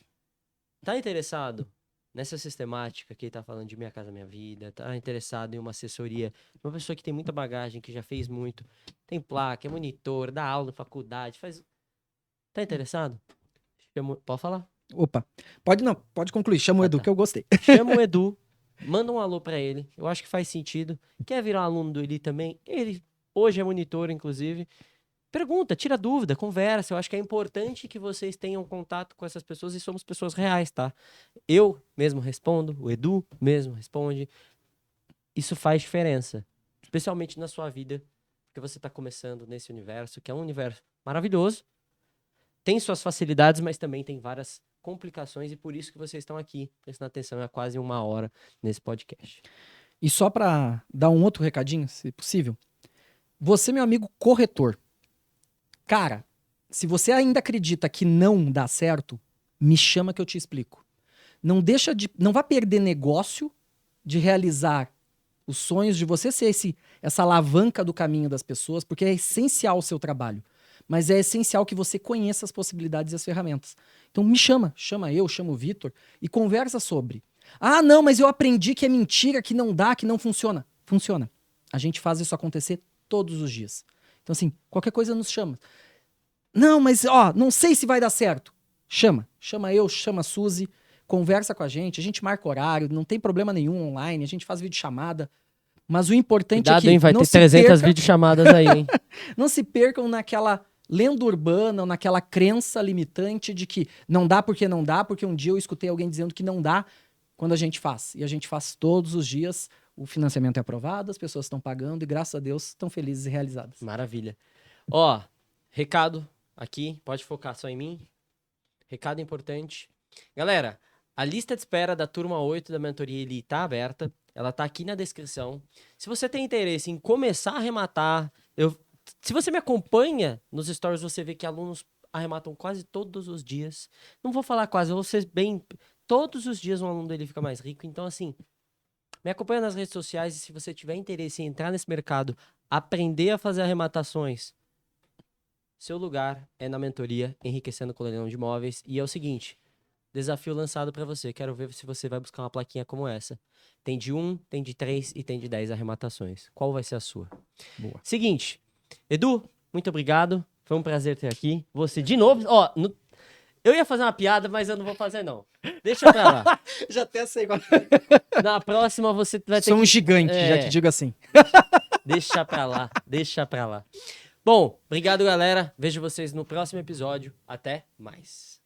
Tá interessado nessa sistemática que ele tá falando de Minha Casa Minha Vida? Tá interessado em uma assessoria? Uma pessoa que tem muita bagagem, que já fez muito, tem placa, é monitor, dá aula na faculdade, faz... Tá interessado? Pode falar. Opa, pode concluir. Chama o Edu, tá. que eu gostei. Chama o Edu, manda um alô pra ele. Eu acho que faz sentido. Quer virar aluno do Eli também? Ele hoje é monitor, inclusive. Pergunta, tira dúvida, conversa. Eu acho que é importante que vocês tenham contato com essas pessoas e somos pessoas reais, tá? Eu mesmo respondo, o Edu mesmo responde. Isso faz diferença, especialmente na sua vida, porque você tá começando nesse universo, que é um universo maravilhoso. Tem suas facilidades, mas também tem várias complicações e por isso que vocês estão aqui prestando atenção há quase 1 hora nesse podcast. E só para dar um outro recadinho, se possível. Você, meu amigo corretor, cara, se você ainda acredita que não dá certo, me chama que eu te explico. Não vá perder negócio de realizar os sonhos, de você ser essa alavanca do caminho das pessoas, porque é essencial o seu trabalho. Mas é essencial que você conheça as possibilidades e as ferramentas. Então me chama o Vitor e conversa sobre. Ah, não, mas eu aprendi que é mentira, que não dá, que não funciona. Funciona. A gente faz isso acontecer todos os dias. Então assim, qualquer coisa nos chama. Não, mas não sei se vai dar certo. Chama a Suzy, conversa com a gente marca horário, não tem problema nenhum online, a gente faz videochamada. Mas o importante Cuidado, é que hein? Vai ter 300 videochamadas aí, hein? não se percam naquela lenda urbana ou naquela crença limitante de que não dá, porque um dia eu escutei alguém dizendo que não dá quando a gente faz. E a gente faz todos os dias, o financiamento é aprovado, as pessoas estão pagando e, graças a Deus, estão felizes e realizadas. Maravilha. Ó, recado aqui, pode focar só em mim. Recado importante. Galera, a lista de espera da turma 8 da mentoria Elite tá aberta. Ela tá aqui na descrição. Se você tem interesse em começar a arrematar, se você me acompanha nos stories, você vê que alunos arrematam quase todos os dias. Não vou falar quase, eu vou ser bem... Todos os dias um aluno dele fica mais rico. Então, assim, me acompanha nas redes sociais e se você tiver interesse em entrar nesse mercado, aprender a fazer arrematações, seu lugar é na mentoria Enriquecendo com Leilão de Imóveis. E é o seguinte, desafio lançado pra você. Quero ver se você vai buscar uma plaquinha como essa. Tem de 1, tem de 3 e tem de 10 arrematações. Qual vai ser a sua? Boa. Seguinte, Edu, muito obrigado. Foi um prazer ter aqui. Você, de novo, eu ia fazer uma piada, mas eu não vou fazer, não. Deixa pra lá. Já até sei qual. Na próxima você vai ter Sou um gigante, já te digo assim. Deixa pra lá, deixa pra lá. Bom, obrigado, galera. Vejo vocês no próximo episódio. Até mais.